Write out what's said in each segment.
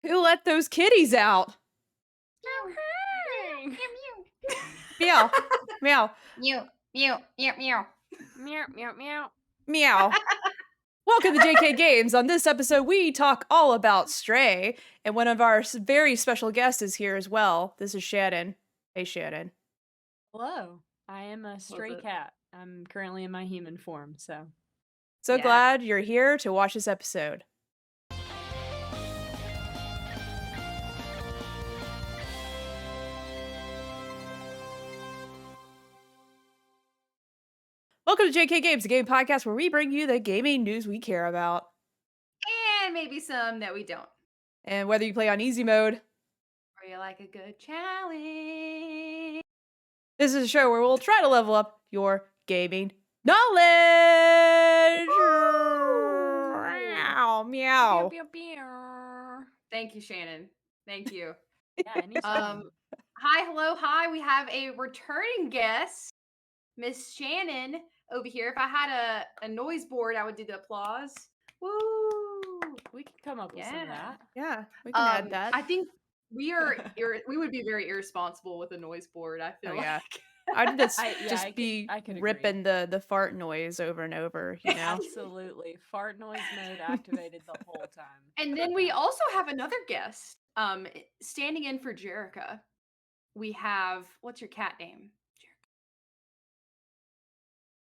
Who let those kitties out? Meow. Meow. Meow, meow, meow, meow. Meow, meow, meow. Meow. Welcome to JK Games. On this episode, we talk all about Stray, and one of our very special guests is here as well. This is Shannon. Hey, Shannon. Hello. I am a stray cat. I'm currently in my human form, so. So Yeah. glad you're here to watch this episode. Welcome to JK Games, the game podcast where we bring you the gaming news we care about. And maybe some that we don't. And whether you play on easy mode, Or you like a good challenge. this is a show where we'll try to level up your gaming knowledge. Meow, meow. Pew, pew, pew. Thank you, Shannon. Thank you. Yeah, anytime. Hi, hello, hi. We have a returning guest, Miss Shannon over here. If I had a noise board, I would do the applause. Woo! We could come up with some of that. Yeah, we can add that. I think we would be very irresponsible with a noise board. I feel Oh, like. yeah. I'd just, I could agree. ripping the fart noise over and over, you know? Absolutely. Fart noise mode activated the whole time. And then we also have another guest, standing in for Jerica. We have, what's your cat name?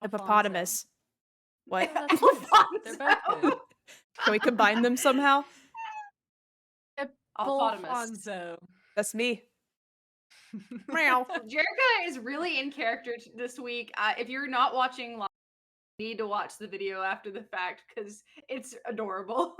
Hippopotamus. What? Oh, that's nice. They're both good. Can we combine them somehow? Alphotamus. Alfonso. That's me. Meow. Jerica is really in character this week. If you're not watching live, you need to watch the video after the fact because it's adorable.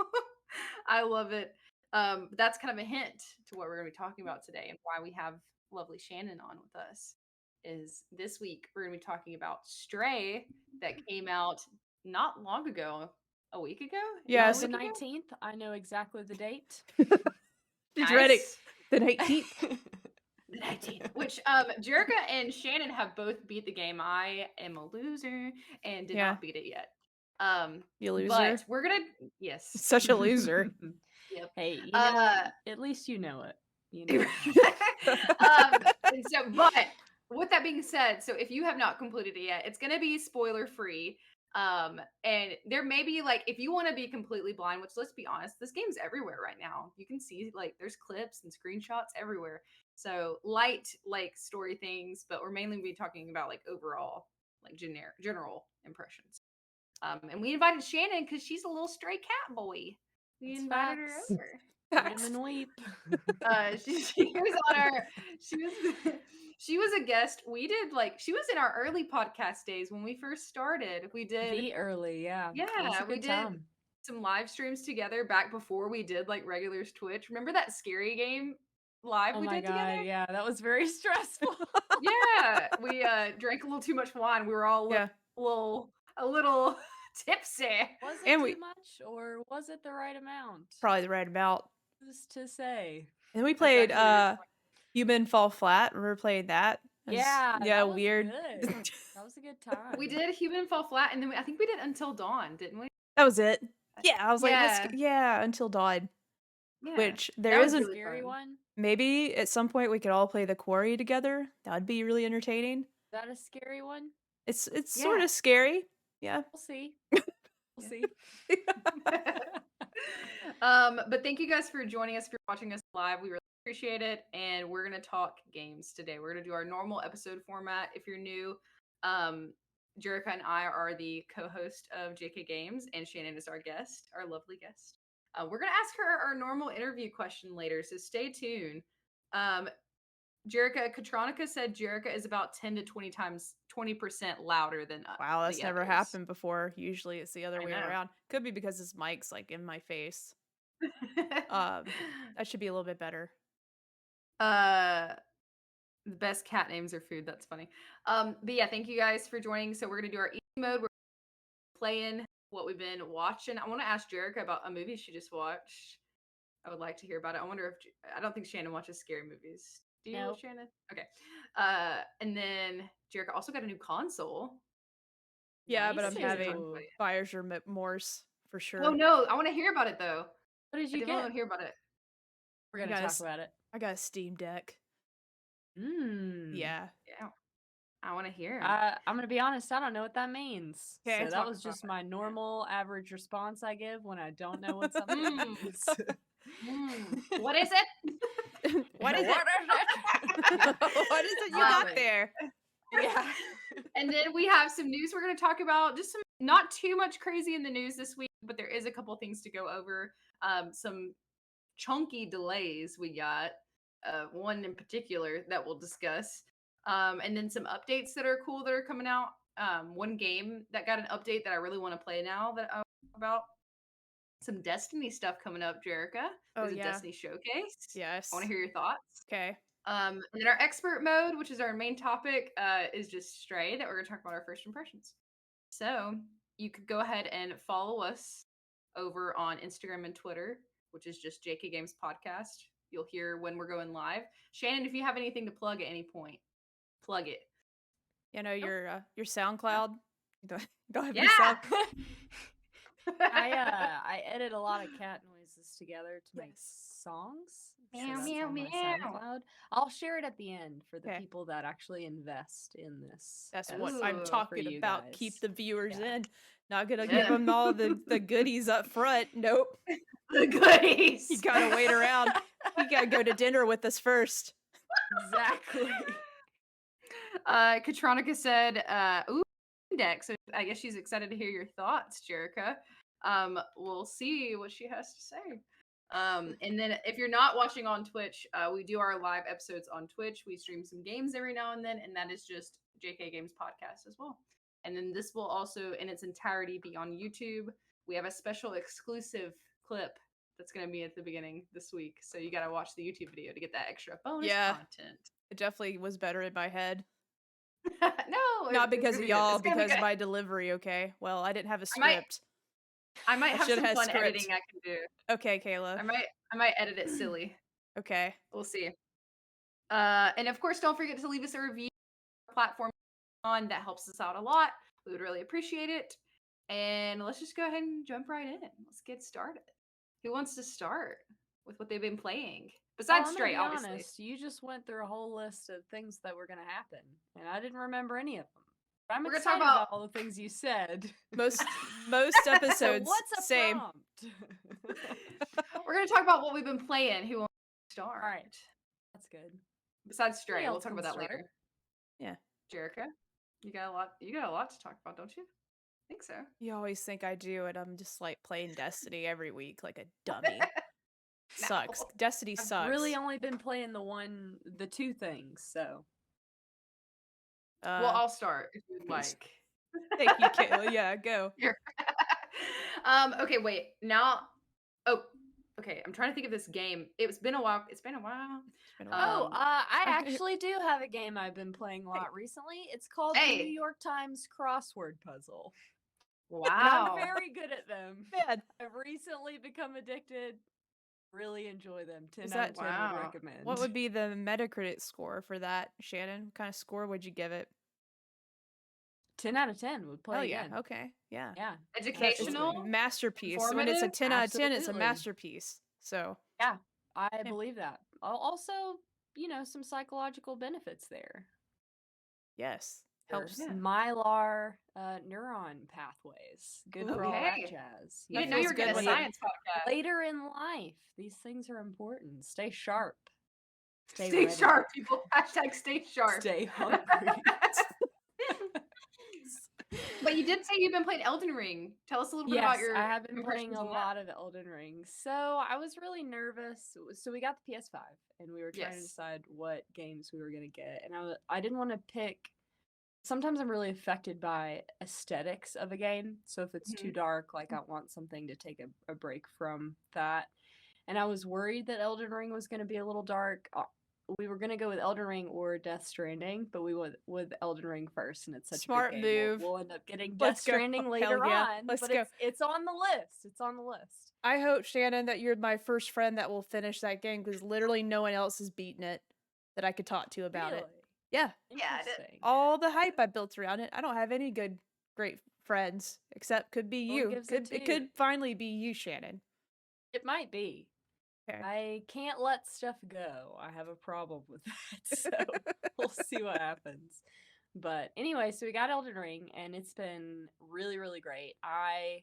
I love it. That's kind of a hint to what we're going to be talking about today and why we have lovely Shannon on with us. Is this week we're going to be talking about Stray that came out not long ago, a week ago. Yes. The 19th. I know exactly the date. She's ready. The 19th. The 19th. Which Jerica and Shannon have both beat the game. I am a loser and did not beat it yet. You loser. But we're gonna Such a loser. Yep. Hey, you know, at least you know it. You know. And so, but with that being said, so if you have not completed it yet, it's gonna be spoiler free. And there may be like, if you want to be completely blind, which let's be honest, this game's everywhere right now. You can see like there's clips and screenshots everywhere. So light like story things, but we're mainly be talking about like overall, like general impressions. And we invited Shannon because she's a little stray cat boy. We That's invited her facts. over. Vitamin weep. She was on our she was a guest. We did like she was in our early podcast days when we first started. We did The early, yeah. Yeah, we did some live streams together back before we did like regular Twitch. Remember that scary game live we did together? Yeah, that was very stressful. Yeah, we drank a little too much wine. We were all a little tipsy. Was it too much or was it the right amount? Probably the right amount. Who's to say? And we played Human Fall Flat. Remember playing that? Yeah, yeah, that was weird. Good. That was a good time. We did Human Fall Flat, and then I think we did Until Dawn, didn't we? That was it. Yeah, I was like, Until Dawn. Yeah. Which there isn't. A scary one. Maybe at some point we could all play the quarry together. That would be really entertaining. Is that a scary one? It's sort of scary. Yeah. We'll see. We'll see. But thank you guys for joining us, for watching us live. We really appreciate it. And we're gonna talk games today. We're gonna do our normal episode format. If you're new, Jerica and I are the co-host of JK Games, and Shannon is our guest, our lovely guest. We're gonna ask her our normal interview question later, so stay tuned. Jerica Katronica said Jerica is about 10 to 20% louder than us. Wow, that's never happened before. Usually it's the other way around. Could be because this mic's like in my face. That should be a little bit better. The best cat names are food. That's funny. But yeah, thank you guys for joining. So we're gonna do our easy mode. We're playing what we've been watching. I want to ask Jerica about a movie she just watched. I would like to hear about it. I don't think Shannon watches scary movies. Do you, Shannon? Okay. And then Jerica also got a new console. Yeah, but I'm having buyer's remorse for sure. Oh no, I want to hear about it though. What did you get? I want to hear about it. We're gonna talk about it. I got a Steam Deck. Yeah. Yeah. I want to hear. I'm gonna be honest. I don't know what that means. Okay, So that talk was about just it. my normal average response I give when I don't know what something means. What is it? What is it? What is it you Um, got there? Yeah. And then we have some news we're going to talk about. Just some, not too much crazy in the news this week, but there is a couple things to go over. Some chunky delays we got. One in particular that we'll discuss. And then some updates that are cool that are coming out. One game that got an update that I really want to play now that I'll talk about. Some Destiny stuff coming up, Jerica. There's a Destiny showcase. Yes. I want to hear your thoughts. Okay. And then our expert mode, which is our main topic, is just Stray, that we're going to talk about our first impressions. So you could go ahead and follow us over on Instagram and Twitter, which is just jkgames podcast. You'll hear when we're going live. Shannon, if you have anything to plug at any point, plug it. You know, your SoundCloud. Go ahead. Yeah. I edit a lot of cat noises together to make songs. Meow, that's meow, on my meow. SoundCloud. I'll share it at the end for the Okay. people that actually invest in this. That's as what Ooh, I'm for talking you about. guys. Keep the viewers Yeah. in. Not gonna Yeah. give them all the goodies up front. Nope. The goodies. You gotta wait around. You gotta go to dinner with us first. Exactly. Katronica said, ooh, index. So I guess she's excited to hear your thoughts, Jerica. We'll see what she has to say. And then if you're not watching on Twitch, we do our live episodes on Twitch. We stream some games every now and then, and that is just JK Games Podcast as well. And then this will also, in its entirety, be on YouTube. We have a special exclusive clip that's going to be at the beginning this week. So you got to watch the YouTube video to get that extra bonus content. It definitely was better in my head. No, Not because of y'all, it's gonna be because good. my delivery, okay? Well, I didn't have a I might- script. I might I have should some have fun script. editing I can do. Okay, Kayla. I might edit it silly. Okay. We'll see. And of course, don't forget to leave us a review on our platform on that helps us out a lot. We would really appreciate it. And let's just go ahead and jump right in. Let's get started. Who wants to start with what they've been playing? Besides Stray, be obviously. honest, you just went through a whole list of things that were going to happen, and I didn't remember any of them. But I'm We're gonna excited talk about- all the things you said. Most So episodes, what's a same. prompt? We're going to talk about what we've been playing. Who wants to start? All right, that's good. Besides Stray, Somebody we'll else talk can about that start. later. Yeah. Jerica, you got a lot to talk about, don't you? I think so. You always think I do, and I'm just like playing Destiny every week like a dummy. Sucks. No. Destiny I've sucks. really only been playing the two things. So Well, I'll start if you'd like. thank you, Kayla. Yeah, go. Okay, wait. Now, okay. I'm trying to think of this game. It's been a while. It's been a while. I actually do have a game I've been playing a lot recently. It's called the New York Times Crossword Puzzle. Wow. And I'm very good at them. Bad. I've recently become addicted. Really enjoy them. 10 Is out of that- 10 Wow. would recommend. What would be the Metacritic score for that, Shannon? What kind of score would you give it? 10 out of 10 would play Oh yeah. again. Okay. Yeah. Yeah. It's Educational. a masterpiece. When it's a Informative? 10 out of 10, it's a Absolutely. masterpiece. So I believe that. Also, some psychological benefits there. yes, There's helps. Yeah. mylar neuron pathways. Good for all that Okay. jazz. You didn't know feels you were good getting a when you- science podcast. Later in life, these things are important. Stay sharp. Stay ready. sharp, people. Hashtag stay sharp. Stay hungry. But you did say you've been playing Elden Ring. Tell us a little bit about your I have been playing impressions a on that. lot of Elden Ring. So I was really nervous. So we got the PS5 and we were trying to Yes. decide what games we were going to get. And I didn't want to pick. Sometimes I'm really affected by aesthetics of a game. So if it's too dark, like I want something to take a break from that. And I was worried that Elden Ring was going to be a little dark. We were going to go with Elden Ring or Death Stranding, but we went with Elden Ring first, and it's such Smart a good game. move. We'll end up getting Let's Death go. Stranding Hell later yeah. on, Let's but go. it's on the list. It's on the list. I hope, Shannon, that you're my first friend that will finish that game because literally no one else has beaten it that I could talk to about it. Really? Yeah. Yeah, Interesting. All the hype I built around it. I don't have any great friends except could be Well, it you. gives it to It could finally be you, Shannon. It might be. Okay. I can't let stuff go. I have a problem with that. So we'll see what happens. But anyway, so we got Elden Ring and it's been really, really great. I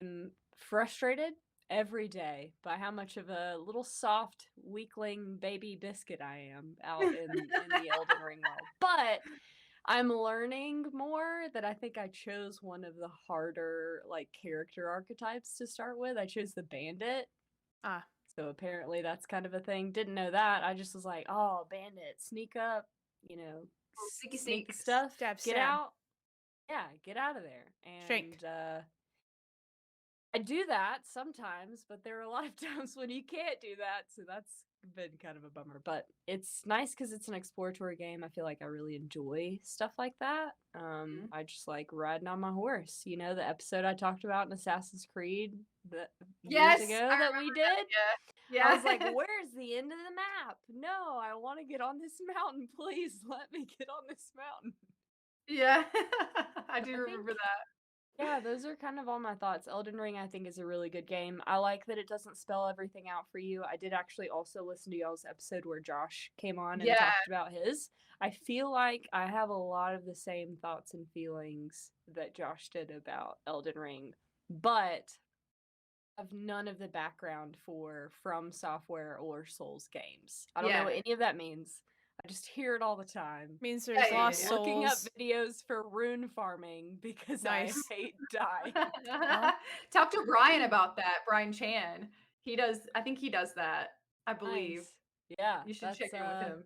am frustrated every day by how much of a little soft weakling baby biscuit I am out in the Elden Ring world. But I'm learning more that I think I chose one of the harder like character archetypes to start with. I chose the bandit. Ah, So apparently that's kind of a thing. Didn't know that. I just was like, oh, bandit, sneak up, you know, Sneaky sneak sneaks. stuff, Stab, get stab. out. Yeah, get out of there. Shank. And I do that sometimes, but there are a lot of times when you can't do that. So that's been kind of a bummer. But it's nice because it's an exploratory game. I feel like I really enjoy stuff like that. I just like riding on my horse. You know, the episode I talked about in Assassin's Creed that years Yes, ago I that we remember did. that. Yeah. I was like, where's the end of the map? No, I want to get on this mountain. Please let me get on this mountain. Yeah. I do I remember think, that. yeah, those are kind of all my thoughts. Elden Ring, I think, is a really good game. I like that it doesn't spell everything out for you. I did actually also listen to y'all's episode where Josh came on and Yeah. talked about his. I feel like I have a lot of the same thoughts and feelings that Josh did about Elden Ring, but have none of the background for From Software or Souls games. I don't know what any of that means. I just hear it all the time. means there's Yeah, lost yeah. Looking up souls. videos for rune farming because Nice. I hate dying. Talk to Brian about that. Brian Chan. He does. I think he does that. I believe. Nice. Yeah, You should that's check in with him.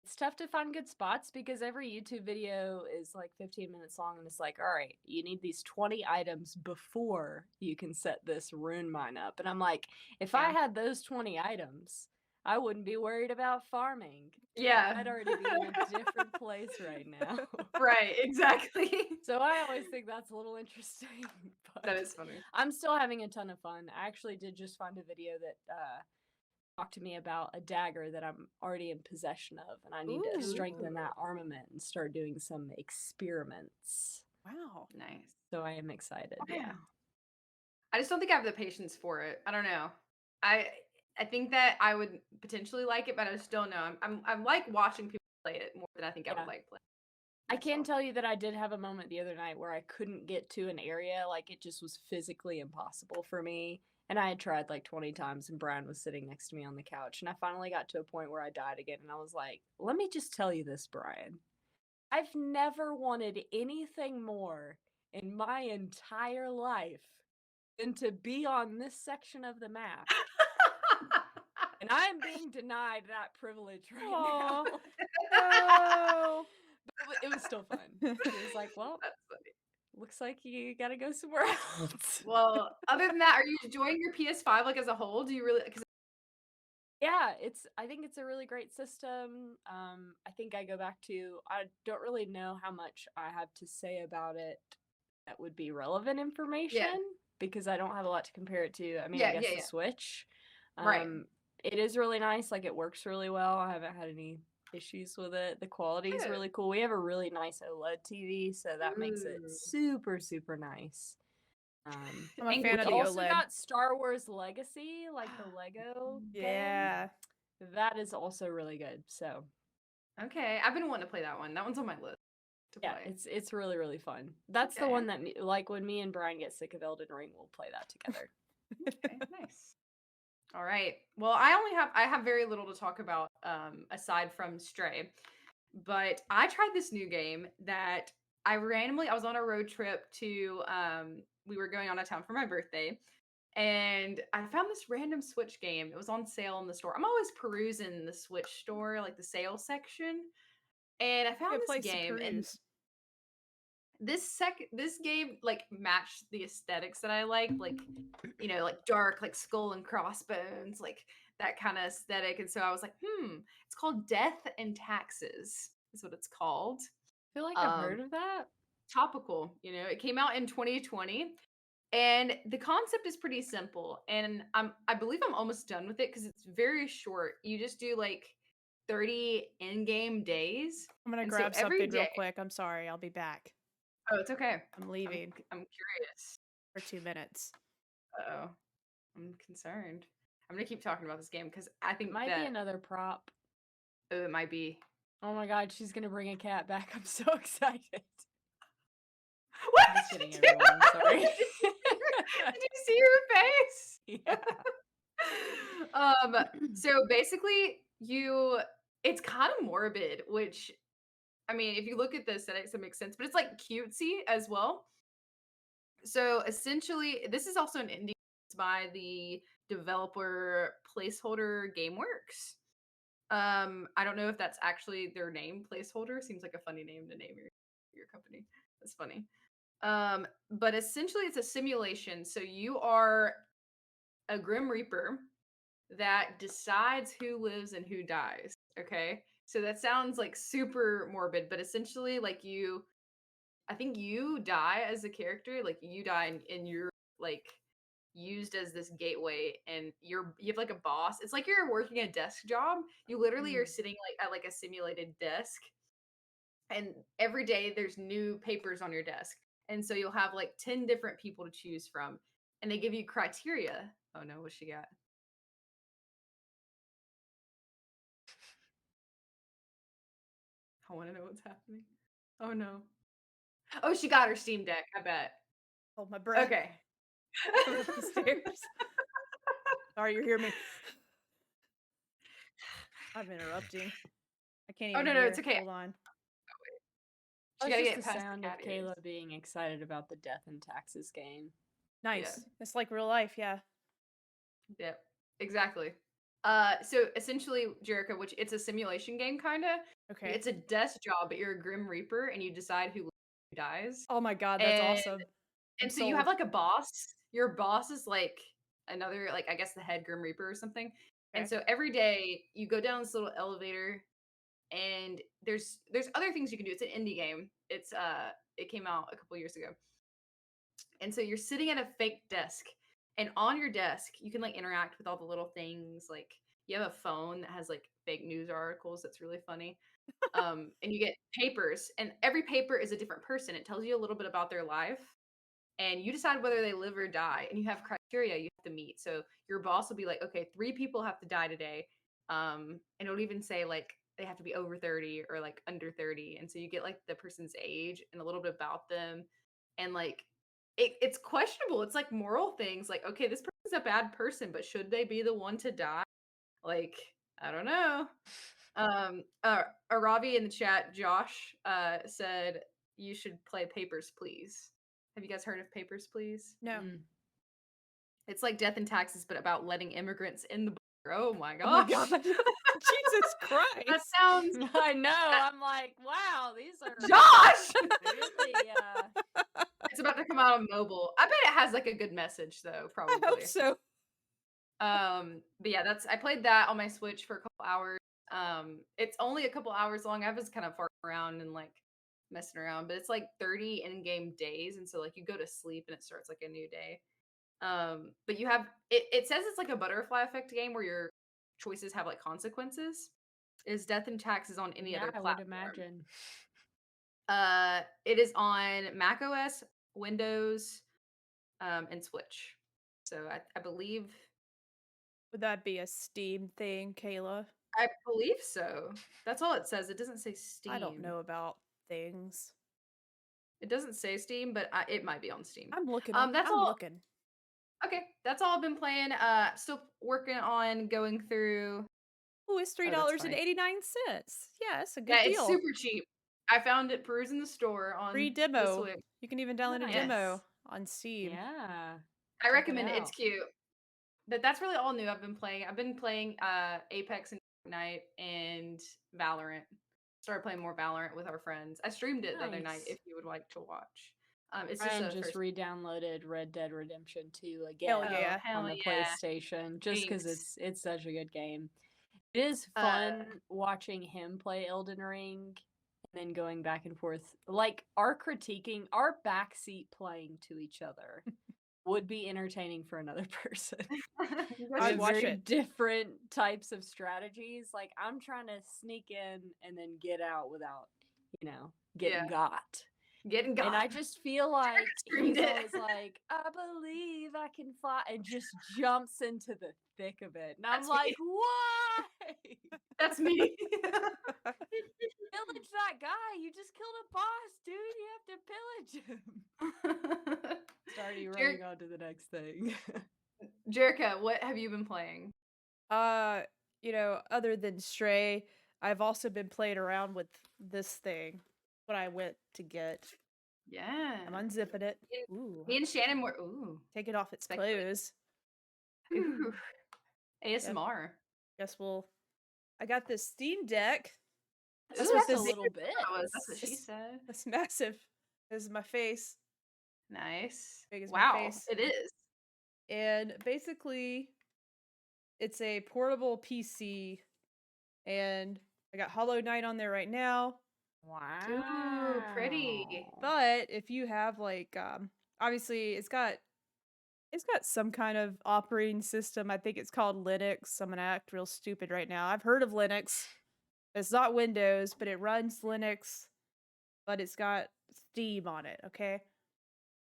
it's tough to find good spots because every YouTube video is like 15 minutes long and it's like, all right, you need these 20 items before you can set this rune mine up. And I'm like, if I Yeah. had those 20 items, I wouldn't be worried about farming. Yeah. I'd already be in a different place right now. Right. Exactly. So I always think that's a little interesting. But That is funny. I'm still having a ton of fun. I actually did just find a video that talked to me about a dagger that I'm already in possession of, and I need to strengthen that armament and start doing some experiments. Wow. Nice. So I am excited. Yeah. Wow. I just don't think I have the patience for it. I don't know. I think that I would potentially like it, but I just don't know. I'm like watching people play it more than I think I Yeah. would like playing. I can myself. tell you that I did have a moment the other night where I couldn't get to an area, like it just was physically impossible for me. And I had tried like 20 times, and Brian was sitting next to me on the couch. And I finally got to a point where I died again. And I was like, let me just tell you this, Brian. I've never wanted anything more in my entire life than to be on this section of the map. And I am being denied that privilege right Aw. now. No. But it was still fun. It was like, well, That's funny. looks like you gotta go somewhere else. Well, other than that, are you enjoying your PS5 like as a whole? Do you really? Cause Yeah, I think it's a really great system. I think I go back to I don't really know how much I have to say about it that would be relevant information because I don't have a lot to compare it to. I mean, I guess the Switch. Right. It is really nice, like it works really well. I haven't had any issues with it. The quality is really cool. We have a really nice OLED TV, so that makes it super, super nice. I'm a fan of the we also OLED. got Star Wars Legacy, like the Lego Yeah. game. That is also really good. So Okay, I've been wanting to play that one. That one's on my list to yeah, play. it's really, really fun. That's the one that like when me and Brian get sick of Elden Ring, we'll play that together. Okay, nice. All right. Well, I have very little to talk about aside from Stray. But I tried this new game that I was on a road trip to we were going out of town for my birthday, and I found this random Switch game. It was on sale in the store. I'm always perusing the Switch store, like the sale section, and I found Good this place to game, and peruse. this game like matched the aesthetics that I like, you know, like dark, like skull and crossbones, like that kind of aesthetic. And so I was like, it's called Death and Taxes, is what it's called. I feel like I've heard of that. Topical, you know, it came out in 2020. And the concept is pretty simple. And I believe I'm almost done with it because it's very short. You just do like 30 in-game days. I'm gonna And so grab every something real day- quick. I'm sorry. I'll be back. Oh, it's okay. I'm leaving I'm curious. for 2 minutes. Uh-oh. I'm concerned. I'm gonna keep talking about this game because I think It might be another prop. it might be. Oh my god, she's gonna bring a cat back. I'm so excited. What? Just kidding, everyone. Sorry. Did you see her face? Yeah. So basically it's kind of morbid, which I mean, if you look at the aesthetics, it makes sense, but it's like cutesy as well. So essentially, this is also an indie by the developer Placeholder Gameworks. I don't know if that's actually their name. Placeholder seems like a funny name to name your company. That's funny. But essentially, it's a simulation. So you are a Grim Reaper that decides who lives and who dies. Okay, so that sounds like super morbid, but essentially, like I think you die as a character, like you die and you're like used as this gateway, and you have like a boss. It's like you're working a desk job. You literally are sitting like at like a simulated desk, and every day there's new papers on your desk, and so you'll have like 10 different people to choose from, and they give you criteria. Oh no, what she got? I want to know what's happening. Oh no. Oh, she got her Steam Deck, I bet. Hold my breath. Okay. Coming up the stairs. Sorry, you hear me. I'm interrupting. I can't even Oh no, hear. it's okay. Hold on. She It's gotta just get the past sound the of cat ears. Kayla being excited about the Death and Taxes game. Nice. It's like real life, yeah. Yep, exactly. So essentially, Jericho, which it's a simulation game, kind of. Okay. It's a desk job, but you're a Grim Reaper, and you decide who dies. Oh my god, that's And awesome. and so you have like a boss. Your boss is like another, like I guess the head Grim Reaper or something. And so every day you go down this little elevator, and there's other things you can do. It's an indie game. It came out a couple years ago. And so you're sitting at a fake desk, and on your desk you can like interact with all the little things. Like you have a phone that has like fake news articles that's really funny. And you get papers, and every paper is a different person. It tells you a little bit about their life, and you decide whether they live or die, and you have criteria you have to meet. So your boss will be like, okay, 3 people have to die today. And it'll even say like they have to be over 30 or like under 30. And so you get like the person's age and a little bit about them. And like it's questionable. It's like moral things like, okay, this person's a bad person, but should they be the one to die? Like, I don't know. Aravi in the chat, Josh, said you should play Papers, Please. Have you guys heard of Papers, Please? No. It's like Death and Taxes, but about letting immigrants in the border. Oh my Oh my gosh. god. Jesus Christ. That sounds I know. I'm like, wow, these are Josh. really. It's about to come out on mobile. I bet it has like a good message though, probably. I hope so. But yeah, I played that on my Switch for a couple hours. It's only a couple hours long. I was kind of farting around and like messing around, but it's like 30 in-game days, and so like you go to sleep and it starts like a new day. But you have it says it's like a butterfly effect game where your choices have like consequences. Is Death and Taxes on any other platform? I would imagine. It is on Mac OS, Windows, and Switch. So I believe. Would that be a Steam thing, Kayla? I believe so. That's all it says. It doesn't say Steam. I don't know about things. It doesn't say Steam, but it might be on Steam. I'm looking. That's I'm all. looking. Okay, that's all I've been playing. Still working on going through. Oh, it's $3.89. Yeah, it's a good deal. It's super cheap. I found it perusing the store on free demo. You can even download a demo on Steam. Yeah, I recommend it. It's cute. But that's really all new I've been playing. I've been playing Apex and Fortnite and Valorant. Started playing more Valorant with our friends. I streamed it the other night if you would like to watch. It's just re-downloaded Red Dead Redemption 2 again on the PlayStation just because it's such a good game. It is fun watching him play Elden Ring and then going back and forth. Like our backseat playing to each other would be entertaining for another person. I'd watch it. Different types of strategies. Like I'm trying to sneak in and then get out without, getting got. Getting got. And I just feel like screamed he's it. always like, I believe I can fly, and just jumps into the thick of it. And I'm That's like, me. why? That's me. Pillage that guy. You just killed a boss, dude. You have to pillage him. Started running on to the next thing. Jerica, what have you been playing? Other than Stray, I've also been playing around with this thing. What I went to get. Yeah. I'm unzipping it. Ooh. Me and Shannon were Take it off its Speculating. clothes. Ooh. ASMR. Guess I got this Steam Deck. That's what just this a little bit. That's what she said. That's massive. This is my face. Nice. Big as my Wow, face. it is. And basically, it's a portable PC. And I got Hollow Knight on there right now. Wow. Ooh, pretty. But if you have obviously it's got some kind of operating system. I think it's called Linux. I'm gonna act real stupid right now. I've heard of Linux. It's not Windows, but it runs Linux. But it's got Steam on it, okay?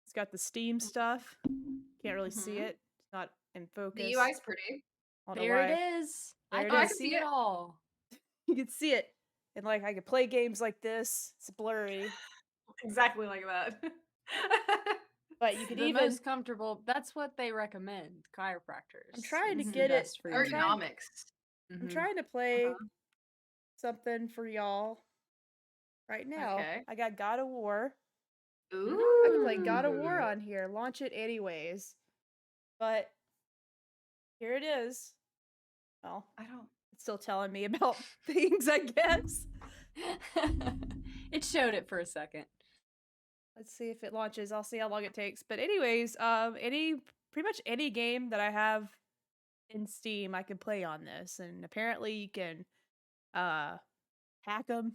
It's got the Steam stuff. Can't really see it. It's not in focus. The UI's pretty. There it is. There I it can is. see it all. You can see it. And I could play games like this. It's blurry. Exactly like that. But you could the even most comfortable. That's what they recommend. Chiropractors. I'm trying to It's the get it. best for your knee. Ergonomics. I'm trying to play something for y'all right now. Okay. I got God of War. Ooh. I can play God of War on here. Launch it anyways. But here it is. Well, it's still telling me about things, I guess. It showed it for a second. Let's see if it launches. I'll see how long it takes. But anyways, pretty much any game that I have in Steam, I can play on this. And apparently you can hack them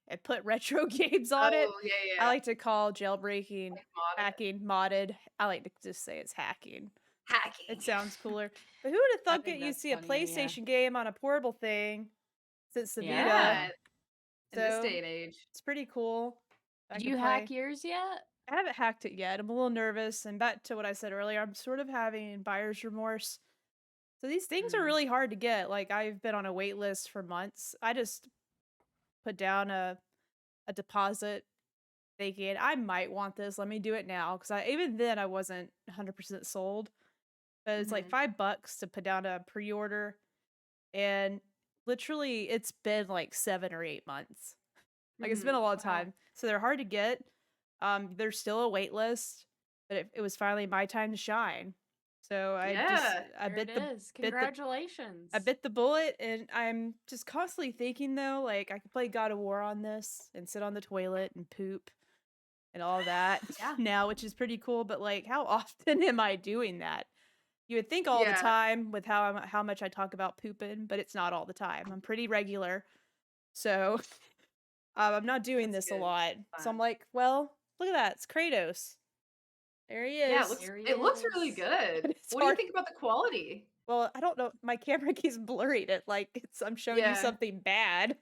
and put retro games on it. Yeah. I like to call jailbreaking hacking modded. I like to just say it's hacking. Hacking. It sounds cooler. But who would have thought that you'd see a PlayStation game on a portable thing since the Vita? In this day and age. It's pretty cool. Did you hack yours yet? I haven't hacked it yet. I'm a little nervous. And back to what I said earlier, I'm sort of having buyer's remorse. So these things are really hard to get. I've been on a wait list for months. I just put down a deposit thinking I might want this. Let me do it now. Because even then I wasn't 100% sold. But it's like $5 to put down a pre-order. And literally it's been 7 or 8 months. It's been a long time. So they're hard to get. There's still a wait list, but it was finally my time to shine. So Congratulations. I bit the bullet, and I'm just constantly thinking though, I could play God of War on this and sit on the toilet and poop and all that now, which is pretty cool. But how often am I doing that? You would think all the time with how much I talk about pooping, but it's not all the time. I'm pretty regular. So I'm not doing this a lot. So I'm like, well, look at that. It's Kratos. There he is. Yeah, it looks really good. What do you think about the quality? Well, I don't know. My camera keeps blurring it I'm showing you something bad.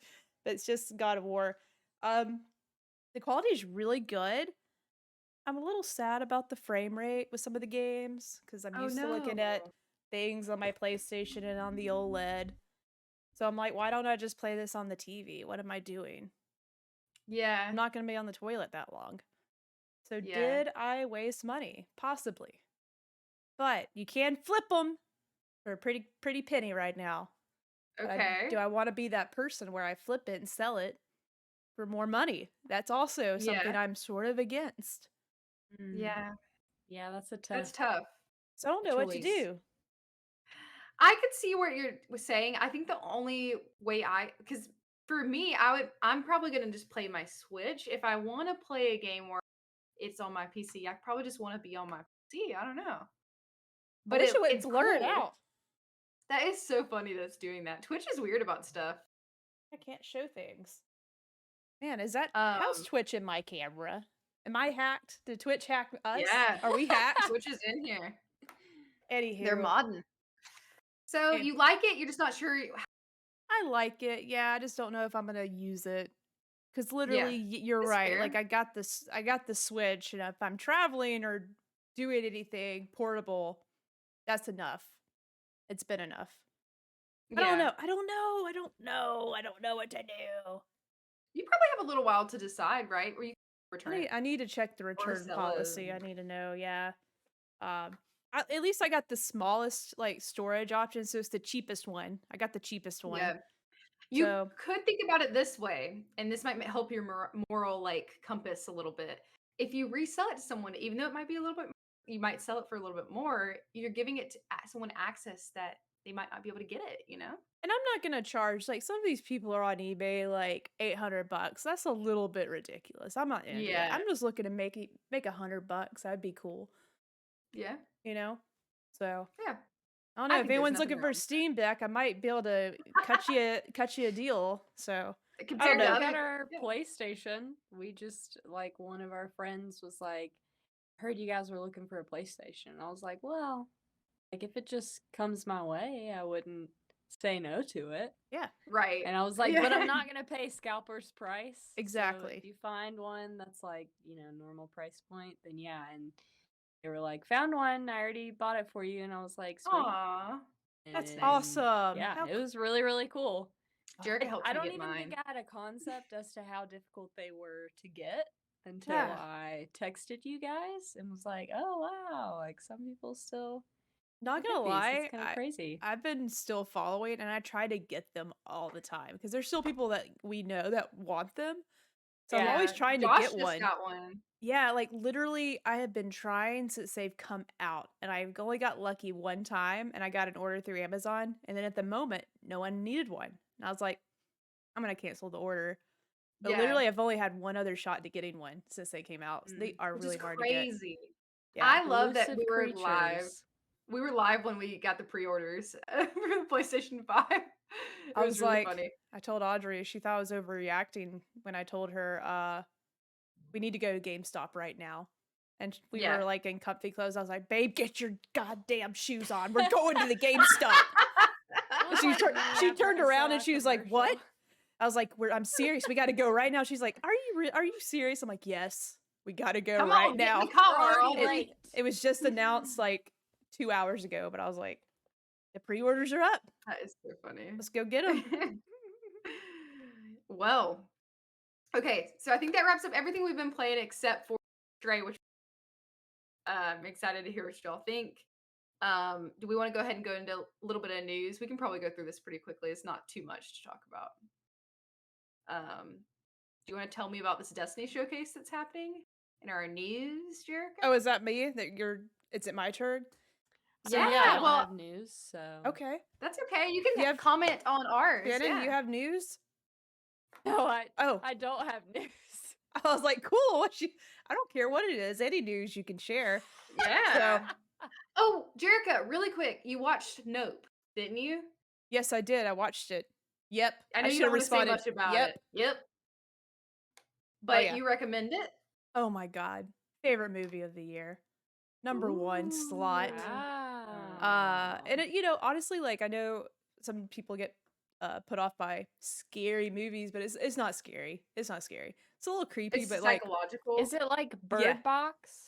But it's just God of War. The quality is really good. I'm a little sad about the frame rate with some of the games because I'm used to looking at things on my PlayStation and on the OLED. So I'm like, why don't I just play this on the TV? What am I doing? Yeah. I'm not going to be on the toilet that long. So did I waste money? Possibly. But you can flip them for a pretty penny right now. Okay. Do I want to be that person where I flip it and sell it for more money? That's also something I'm sort of against. Yeah. Yeah, that's That's tough. So I don't know what to do. I could see what you're saying. I think the only way because for me, I'm probably gonna just play my Switch. If I want to play a game where it's on my PC, I probably just want to be on my PC. I don't know. But it's blur it out. That is so funny that it's doing that. Twitch is weird about stuff. I can't show things. Man, is that how's Twitch in my camera? Am I hacked? Did Twitch hack us? Yeah. Are we hacked? Twitch is in here. Anywho. They're modding. So you like it? You're just not sure. I like it. Yeah, I just don't know if I'm going to use it. Because literally, you're That's right. fair. Like I got the Switch, and if I'm traveling or doing anything portable, that's enough. It's been enough. I don't Yeah. know. I don't know. I don't know. I don't know what to do. You probably have a little while to decide, right? Where you return it I need to check the or return sell policy. it. I need to know. Yeah. At least I got the smallest like storage option, so it's the cheapest one. I got the cheapest one. Yeah. You So could think about it this way, and this might help your moral like compass a little bit. If you resell it to someone, even though it might be a little bit, you might sell it for a little bit more. You're giving it to someone access that they might not be able to get it. You know? and I'm not gonna charge like some of these people are on eBay like $800. That's a little bit ridiculous. I'm not into that. Yeah. I'm just looking to make $100. That'd be cool, Yeah. you know. So Yeah. I don't know I if think there's anyone's nothing looking for wrong a with Steam Deck. I might be able to cut you a deal. So it. I don't Compared to know. We other, got our yeah. PlayStation. We just like one of our friends was like, "Heard you guys were looking for a PlayStation." And I was like, "Well, like if it just comes my way, I wouldn't say no to it." Yeah, Right. And I was like, Yeah. "But I'm not gonna pay scalper's price." So exactly. if you find one that's like normal price point, then yeah. And they were like, "Found one. I already bought it for you." And I was like, "Sweet." Aw. That's And nice. Awesome. yeah, How it was really really cool. Jerica helped I me don't get even mine. think I had a concept as to how difficult they were to get until Yeah. I texted you guys and was like, "Oh wow, like some people still Not get gonna these. lie, It's kind of crazy." I've been still following and I try to get them all the time because there's still people that we know that want them. So I'm always Yeah. trying to Josh get just one. got one. Yeah, like literally I have been trying since they've come out and I've only got lucky one time and I got an order through Amazon and then at the moment no one needed one. And I was like, I'm gonna cancel the order. But Yeah. literally I've only had one other shot to getting one since they came out. So they are Which really is hard to get. crazy. Yeah. I love that Elusive we were live. creatures. We were live when we got the pre-orders for the PlayStation 5. It I was was really like, funny. I told Audrey, she thought I was overreacting when I told her, we need to go to GameStop right now. And we Yeah. were like in comfy clothes. I was like, babe, get your goddamn shoes on. We're going to the GameStop. And she turned around and she was like, what? I was like, I'm serious. We got to go right now. She's like, are you serious? I'm like, yes, we got to go Come right on, now. get in the car. We're I'll already wait. late. It was just announced like 2 hours ago, but I was like, the pre-orders are up. That is so funny. Let's go get them. Well, okay, so I think that wraps up everything we've been playing except for Stray, which I'm excited to hear what y'all think. Do we want to go ahead and go into a little bit of news? We can probably go through this pretty quickly. It's not too much to talk about. Do you want to tell me about this Destiny showcase that's happening in our news, Jerica? Oh, is that me? Is it my turn? So Yeah, I don't well- have news, so Okay. That's okay. You can You have- comment on ours. Shannon, yeah. you have news? no, Oh, I don't have news. I was like, cool. I don't care what it is. Any news you can share. Yeah. Oh, Jerica, really quick. You watched Nope, didn't you? Yes, I did. I watched it. Yep. I know you should don't have want to say responded. much about Yep. it. Yep. But yeah. you recommend it? Oh my god. Favorite movie of the year. Number one slot. Wow. And honestly, like I know some people get put off by scary movies, but it's not scary. It's not scary. It's a little creepy, It's but like psychological. Is it like Bird Yeah. Box?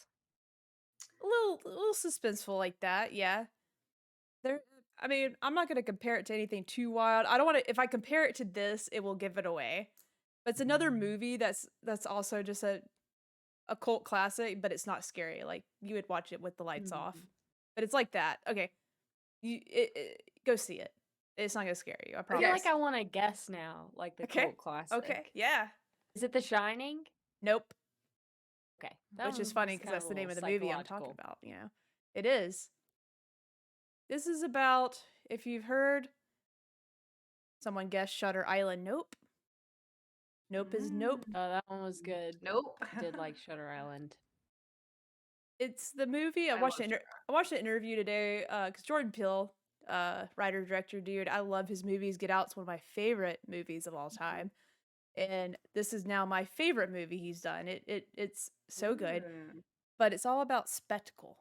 a little suspenseful like that. Yeah. I mean, I'm not gonna compare it to anything too wild. I don't want to. If I compare it to this, it will give it away. But it's another movie that's also just a cult classic, but it's not scary. Like you would watch it with the lights off. But it's like that. Okay, go see it. It's not gonna scare you. I I promise. feel like I want to guess now, like the Okay. cult classic. Okay. Yeah. Is it The Shining? Nope. Okay. Which is funny because that's the name of the movie I'm talking about. It is. This is about, if you've heard, someone guessed Shutter Island. Nope. Nope is nope. Oh, that one was good. Nope. I did like Shutter Island. It's the movie. I watched an interview today because Jordan Peele, writer director dude, I love his movies. Get Out's one of my favorite movies of all time, and this is now my favorite movie he's done. It's so good, but it's all about spectacle,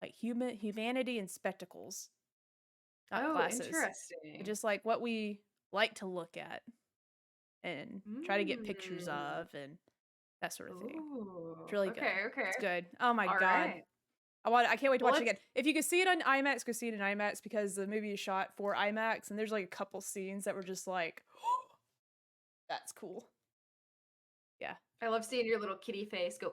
like humanity and spectacles, not classes. Interesting. Just like what we like to look at, and try to get pictures of and that sort of thing. Ooh, It's really good. okay. It's good. Oh my All god. right. I can't wait to Well, watch it again. If you could see it on IMAX, go see it in IMAX because the movie is shot for IMAX and there's like a couple scenes that were just like, that's cool. Yeah. I love seeing your little kitty face go.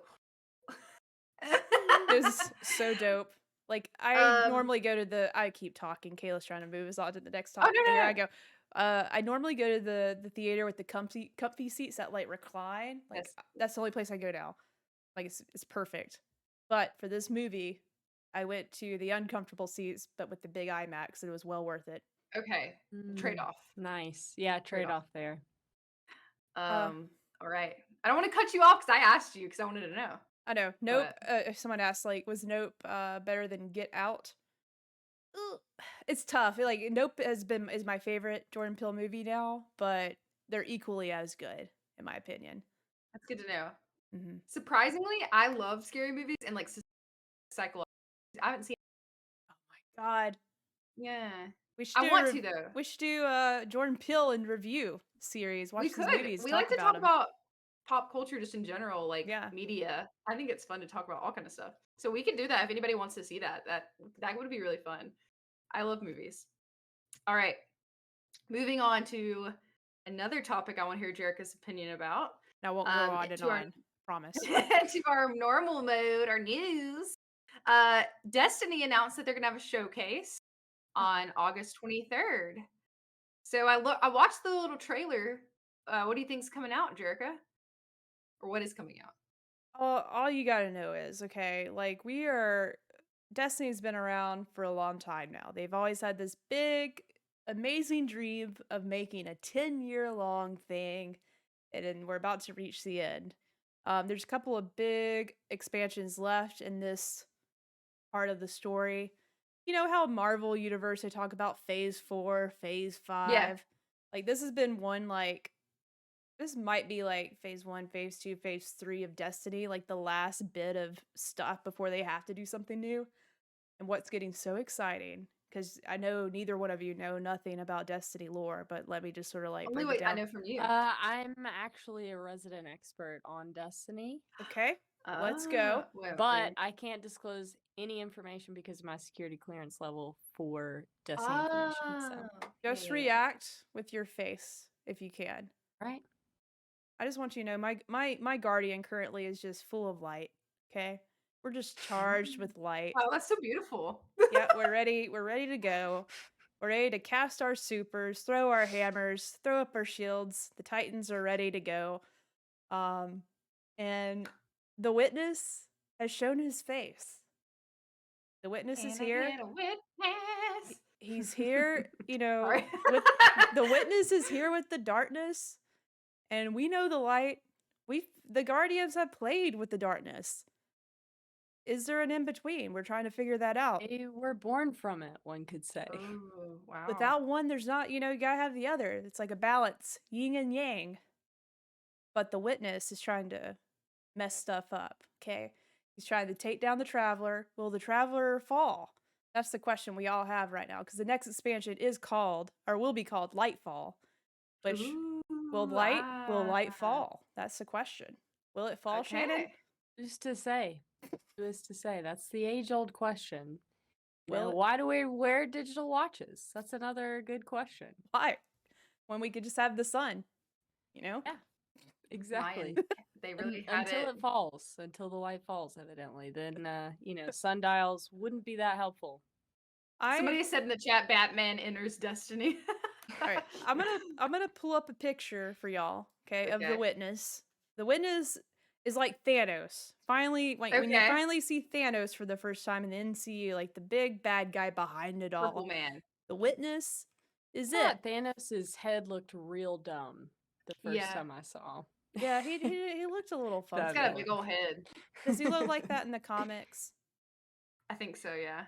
It was so dope. Like I Um, normally go to the. I keep talking. Kayla's trying to move us on to the next Oh topic. no, So here no, I go. I normally go to the theater with the comfy seats that like recline. Like Yes. that's the only place I go now. Like it's perfect. But for this movie, I went to the uncomfortable seats, but with the big IMAX, and it was well worth it. Okay. Trade off. Nice. Yeah, trade off there. All right. I don't want to cut you off because I asked you because I wanted to know. I know. Nope. If someone asked, like, was Nope better than Get Out? Ugh, it's tough. Like, Nope is my favorite Jordan Peele movie now, but they're equally as good, in my opinion. That's good to know. Mm-hmm. Surprisingly, I love scary movies and like psychological. I haven't seen. Oh my god. Yeah. We should I want to though. We should do Jordan Peele and review series. Watch We these could. movies. We Talk like to about talk them. about pop culture just in general, like Yeah. media. I think it's fun to talk about all kind of stuff. So we could do that if anybody wants to see that. That would be really fun. I love movies. All right. Moving on to another topic I want to hear Jerica's opinion about. I won't go on and on. Promise. To our normal mode, our news. Destiny announced that they're gonna have a showcase on August 23rd. So I watched the little trailer. What do you think's coming out, Jerica? Or what is coming out? All you gotta know is, okay, like Destiny's been around for a long time now. They've always had this big, amazing dream of making a 10-year-long thing, and then we're about to reach the end. There's a couple of big expansions left in this part of the story. You know how Marvel Universe, they talk about Phase 4, Phase 5? Yeah. Like, this has been one, like, this might be like phase 1, phase 2, phase 3 of Destiny, like the last bit of stuff before they have to do something new. And what's getting so exciting, because I know neither one of you know nothing about Destiny lore, but let me just sort of like Only break it what I down. know from you. I'm actually a resident expert on Destiny. Okay, let's go. But I can't disclose any information because of my security clearance level for Destiny information. So just react with your face if you can. Right. I just want you to know my guardian currently is just full of light. Okay, we're just charged with light. Wow, that's so beautiful. Yeah, we're ready. We're ready to go. We're ready to cast our supers, throw our hammers, throw up our shields. The Titans are ready to go. And the witness has shown his face. The witness is here. He's here, you know, with the witness is here with the darkness, and we know the light. The Guardians have played with the darkness. Is there an in-between? We're trying to figure that out. They were born from it, one could say. Oh, wow. Without one, there's not, you gotta have the other. It's like a balance, yin and yang. But the witness is trying to mess stuff up, okay? He's trying to take down the Traveler. Will the Traveler fall? That's the question we all have right now, because the next expansion is called, or will be called, Lightfall. Which, will light fall? That's the question. Will it fall, Shannon? Who's to say? That's the age-old question. Well, why do we wear digital watches? That's another good question. Why? When we could just have the sun, Yeah, exactly. They really until it falls, until the light falls, evidently. Then, sundials wouldn't be that helpful. Somebody said in the chat, Batman enters Destiny. All right, I'm gonna pull up a picture for y'all, okay, of the witness. The witness is like Thanos. Finally, like when you finally see Thanos for the first time in the MCU, like the big bad guy behind it all. Purple Man. The witness is it. Thanos' head looked real dumb the first time I saw. Yeah, he looked a little funky. He's got a big old head. Does he look like that in the comics? I think so, yeah.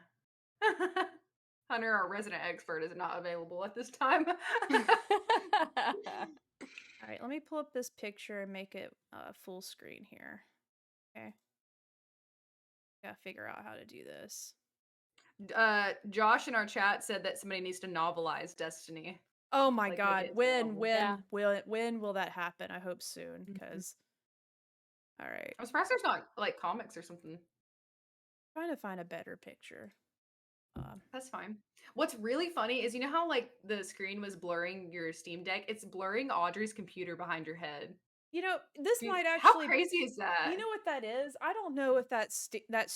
Hunter, our resident expert, is not available at this time. All right, let me pull up this picture and make it full screen here. Okay. Gotta figure out how to do this. Josh in our chat said that somebody needs to novelize Destiny. Oh my Like, make god. it into a When novel. Yeah. when will that happen? I hope soon, Mhm. because all right. I'm surprised there's not like comics or something. Trying to find a better picture. That's fine. What's really funny is you know how like the screen was blurring your Steam Deck? It's blurring Audrey's computer behind your head. You know, this might How actually. crazy is that? You know what that is? I don't know if that's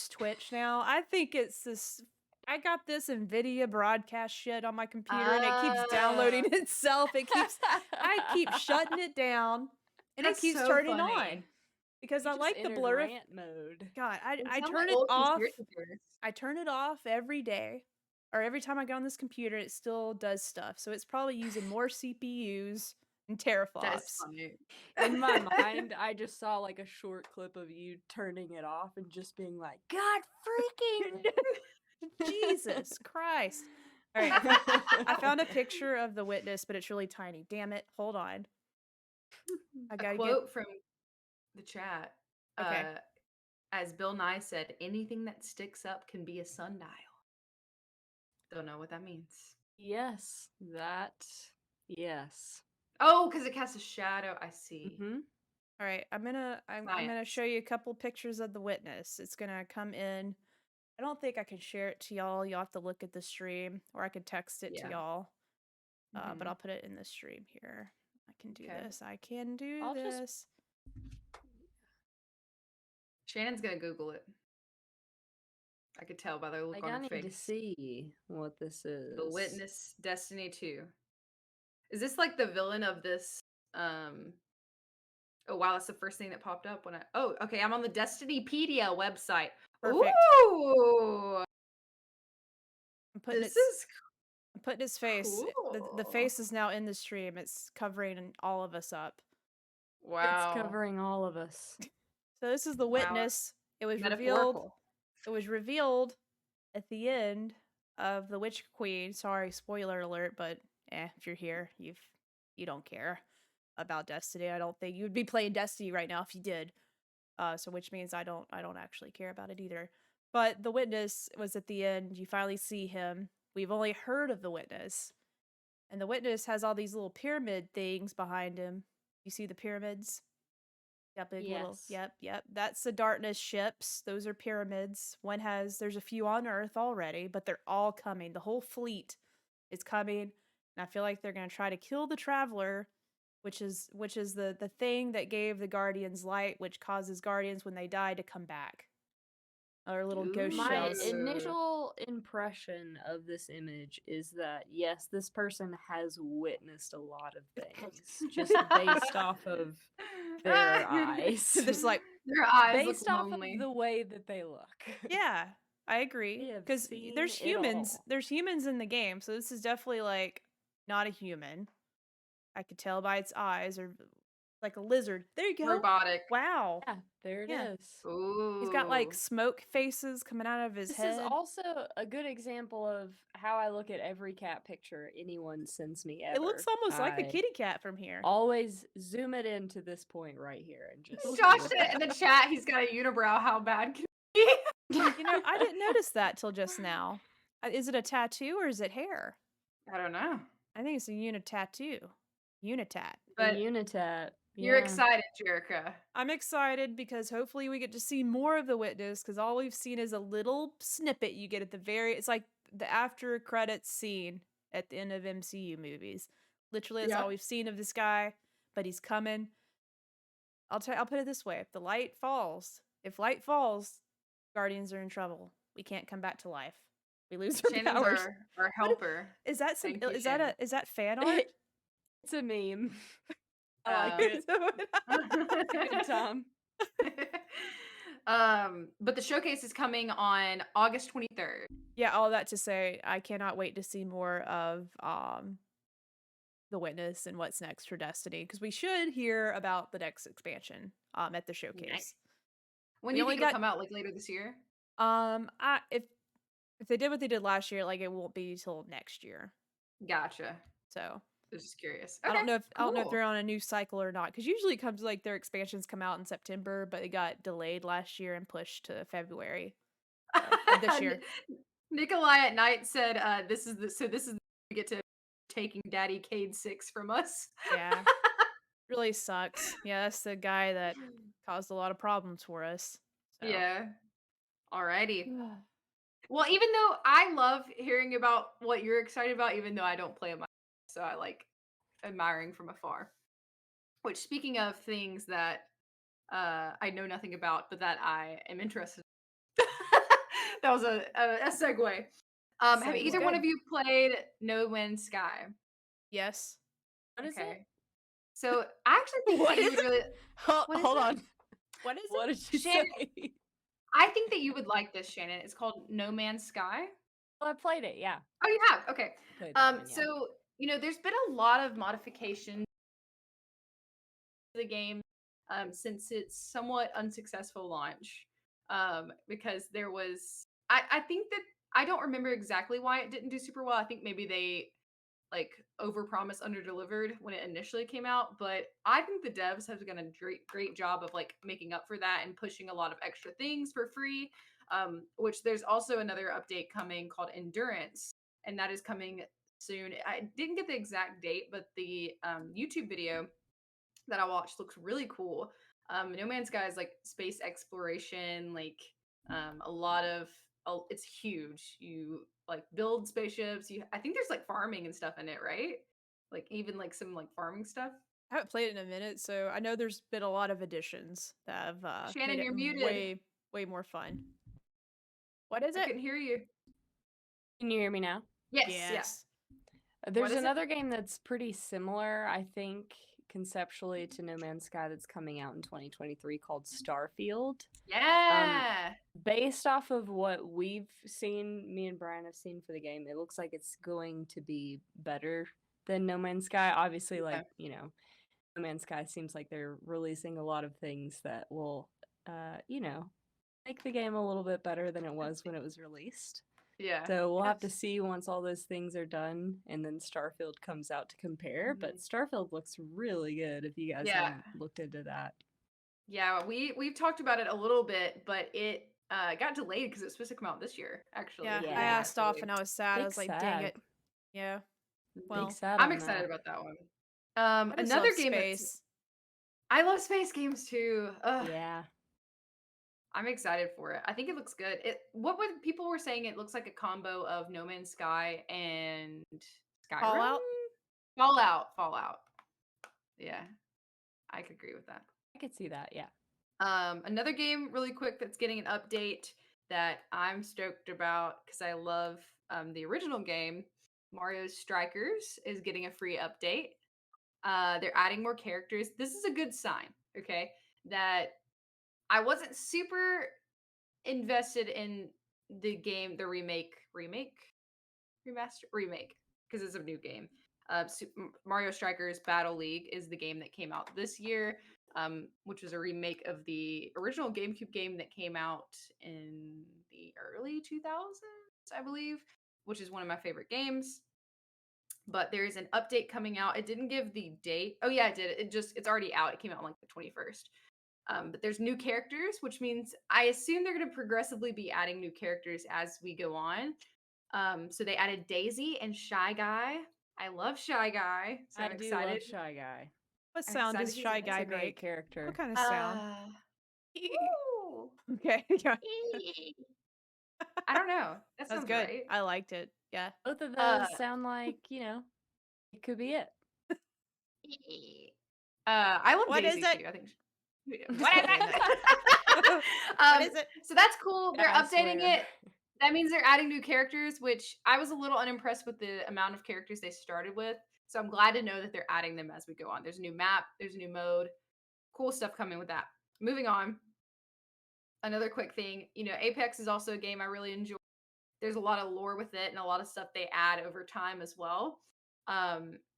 Twitch now. I think it's this. I got this NVIDIA broadcast shit on my computer, and it keeps downloading itself. I keep shutting it down, and it That's keeps so turning funny. on because You I just like the entered blur. rant mode. God, You I sound turn like it old off. conspiracy theorists. I turn it off every day, or every time I get on this computer, it still does stuff. So it's probably using more CPUs and That is teraflops. funny. In my mind, I just saw like a short clip of you turning it off and just being like, God freaking Jesus Christ. All right, I found a picture of the witness, but it's really tiny. Damn it. Hold on. I A gotta get. quote from the chat. Okay. As Bill Nye said, anything that sticks up can be a sundial. Don't know what that means. Yes, that. Yes. Oh, because it casts a shadow. I see. Mm-hmm. All right, I'm gonna Science. show you a couple pictures of the witness. It's gonna come in. I don't think I can share it to y'all. You'll have to look at the stream, or I could text it to Yeah. y'all. But Mhm. I'll put it in the stream here. I can do Okay. this. I can do I'll just- this. Shannon's gonna Google it. I could tell by the look Like, on I her need face. to see what this is. The Witness, Destiny 2. Is this like the villain of this? Oh wow, that's the first thing that popped up when I. Oh, okay. I'm on the Destinypedia website. Perfect. Ooh, I'm putting this it. is I'm putting his face. The cool. face is now in the stream. It's covering all of us up. Wow. It's covering all of us. So this is the Wow. witness. It was revealed. Metaphorical. It was revealed at the end of The Witch Queen. Sorry, spoiler alert, but if you're here, you don't care about Destiny. I don't think you would be playing Destiny right now if you did. So which means I don't actually care about it either. But the witness was at the end. You finally see him. We've only heard of the witness. And the witness has all these little pyramid things behind him. You see the pyramids? Got big little. Yes. Yep. That's the darkness ships. Those are pyramids. There's a few on Earth already, but they're all coming. The whole fleet is coming. And I feel like they're gonna try to kill the traveler, which is the thing that gave the Guardians light, which causes Guardians when they die to come back. Or little ghost My shells. initial impression of this image is that yes, this person has witnessed a lot of things just based off of their eyes. This like Their eyes Based look off lonely. of the way that they look. yeah, I agree. We have Because seen there's it humans. all. There's humans in the game, so this is definitely like not a human. I could tell by its eyes, or like a lizard. There you go. Robotic. Wow. Yeah, there it Yeah. is. Ooh. He's got like smoke faces coming out of his This head. is also a good example of how I look at every cat picture anyone sends me ever. It looks almost like the I kitty cat from here. always zoom it in to this point right here and just Josh look said at in the it. chat he's got a unibrow. How bad can it be? You know, I didn't notice that till just now. Is it a tattoo or is it hair? I don't know. I think it's a unitattoo. Unitat. But Unitat. you're Yeah. excited, Jerica. I'm excited because hopefully we get to see more of the witness, because all we've seen is a little snippet you get at the it's like the after credits scene at the end of MCU movies. Literally, that's all we've seen of this guy, but he's coming. I'll put it this way: if light falls, Guardians are in trouble. We can't come back to life. We lose our Shannon's powers. our helper. Is that Thank you, is Shannon. that fan art? It's a meme. I like it. Good time. But the showcase is coming on August 23rd. Yeah, all that to say, I cannot wait to see more of the witness and what's next for Destiny, because we should hear about the next expansion at the showcase. Nice. When We do you only think it'll got- come out? Like later this year? If they did what they did last year, like it won't be till next year. Gotcha. So I was just curious. I don't know if cool. they're on a new cycle or not, because usually it comes like their expansions come out in September, but it got delayed last year and pushed to February of this year. Nikolai at night said, "This is we get to taking Daddy Cade 6 from us. Yeah. Really sucks. Yeah, that's the guy that caused a lot of problems for us. So. Yeah. Alrighty. Well, even though I love hearing about what you're excited about, even though I don't play them, so I like admiring from afar. Which, speaking of things that I know nothing about, but that I am interested in. That was a segue. Have either one Segue. of you played No Man's Sky? Yes. What is it? Okay. So I actually think What that you is would really. What is Hold it? on. What is What it? did you Shannon, say? I think that you would like this, Shannon. It's called No Man's Sky. Well, I played it. Yeah, Oh, you have? Okay. played that one. Yeah. So there's been a lot of modifications to the game since its somewhat unsuccessful launch. Because there was, I think that I don't remember exactly why it didn't do super well. I think maybe they like overpromised, underdelivered when it initially came out. But I think the devs have done a great job of like making up for that and pushing a lot of extra things for free. Which there's also another update coming called Endurance, and that is coming soon. I didn't get the exact date, but the YouTube video that I watched looks really cool. No Man's Sky is like space exploration, like a lot of it's huge. You like build spaceships. I think there's like farming and stuff in it, right? Like even like some like farming stuff. I haven't played it in a minute, so I know there's been a lot of additions that have made Shannon, it you're muted. way more fun. What is I it? couldn't hear you. Can you hear me now? Yes, Yes. There's is it? another game that's pretty similar, I think, conceptually to No Man's Sky that's coming out in 2023 called Starfield. Yeah. Based off of what we've seen, me and Brian have seen for the game, it looks like it's going to be better than No Man's Sky. Obviously, like, No Man's Sky seems like they're releasing a lot of things that will, make the game a little bit better than it was when it was released. Yeah. So we'll have to see once all those things are done and then Starfield comes out to compare. But Starfield looks really good if you guys haven't looked into that. Yeah, we've talked about it a little bit, but it got delayed because it was supposed to come out this year, actually. Yeah, Yeah. I asked off and I was sad. I Big was like, sad. dang it. Yeah. Well, Big sad I'm on excited that. about that one. I just Another love game space. I love space games too. Ugh, Yeah. I'm excited for it. I think it looks good. What would people were saying? It looks like a combo of No Man's Sky and Skyrim. Fallout. Yeah, I could agree with that. I could see that, yeah. Another game really quick that's getting an update that I'm stoked about because I love the original game, Mario Strikers, is getting a free update. They're adding more characters. This is a good sign, okay? That I wasn't super invested in the game, the remake, because it's a new game. Mario Strikers Battle League is the game that came out this year, which was a remake of the original GameCube game that came out in the early 2000s, I believe, which is one of my favorite games. But there is an update coming out. It didn't give the date. Oh yeah, it did. It's already out. It came out on like the 21st. But there's new characters, which means I assume they're going to progressively be adding new characters as we go on. So they added Daisy and Shy Guy. I love Shy Guy, so I'm excited. Love Shy Guy. What I'm sound excited does he's Shy in it. Guy He's a great make? character. What kind of sound? Woo! Okay. Yeah. I don't know. That That's sounds good. right. I liked it. Yeah. Both of those sound like, it could be it. I love What is Daisy it? too. I think. What is it? What is it? So that's cool. They're I updating swear. it. That means they're adding new characters, which I was a little unimpressed with the amount of characters they started with. So I'm glad to know that they're adding them as we go on. There's a new map, there's a new mode. Cool stuff coming with that. Moving on. Another quick thing, Apex is also a game I really enjoy. There's a lot of lore with it and a lot of stuff they add over time as well.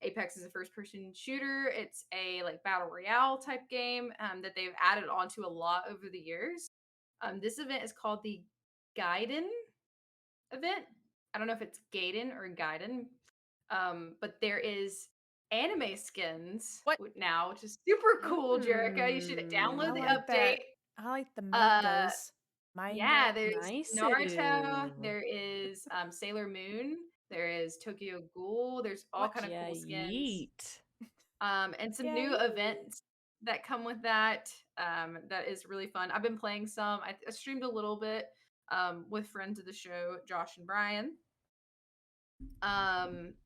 Apex is a first-person shooter. It's a like battle royale type game that they've added onto a lot over the years. This event is called the Gaiden event. I don't know if it's Gaiden or Gaiden, but there is anime skins now, which is super cool, Jerica. You should download the update. I like the mangas. Yeah, there's Nice. Naruto. There is Sailor Moon. There is Tokyo Ghoul. There's all What? kind of cool skins. Yeet. And some new events that come with that. That is really fun. I've been playing some. I streamed a little bit with friends of the show, Josh and Brian.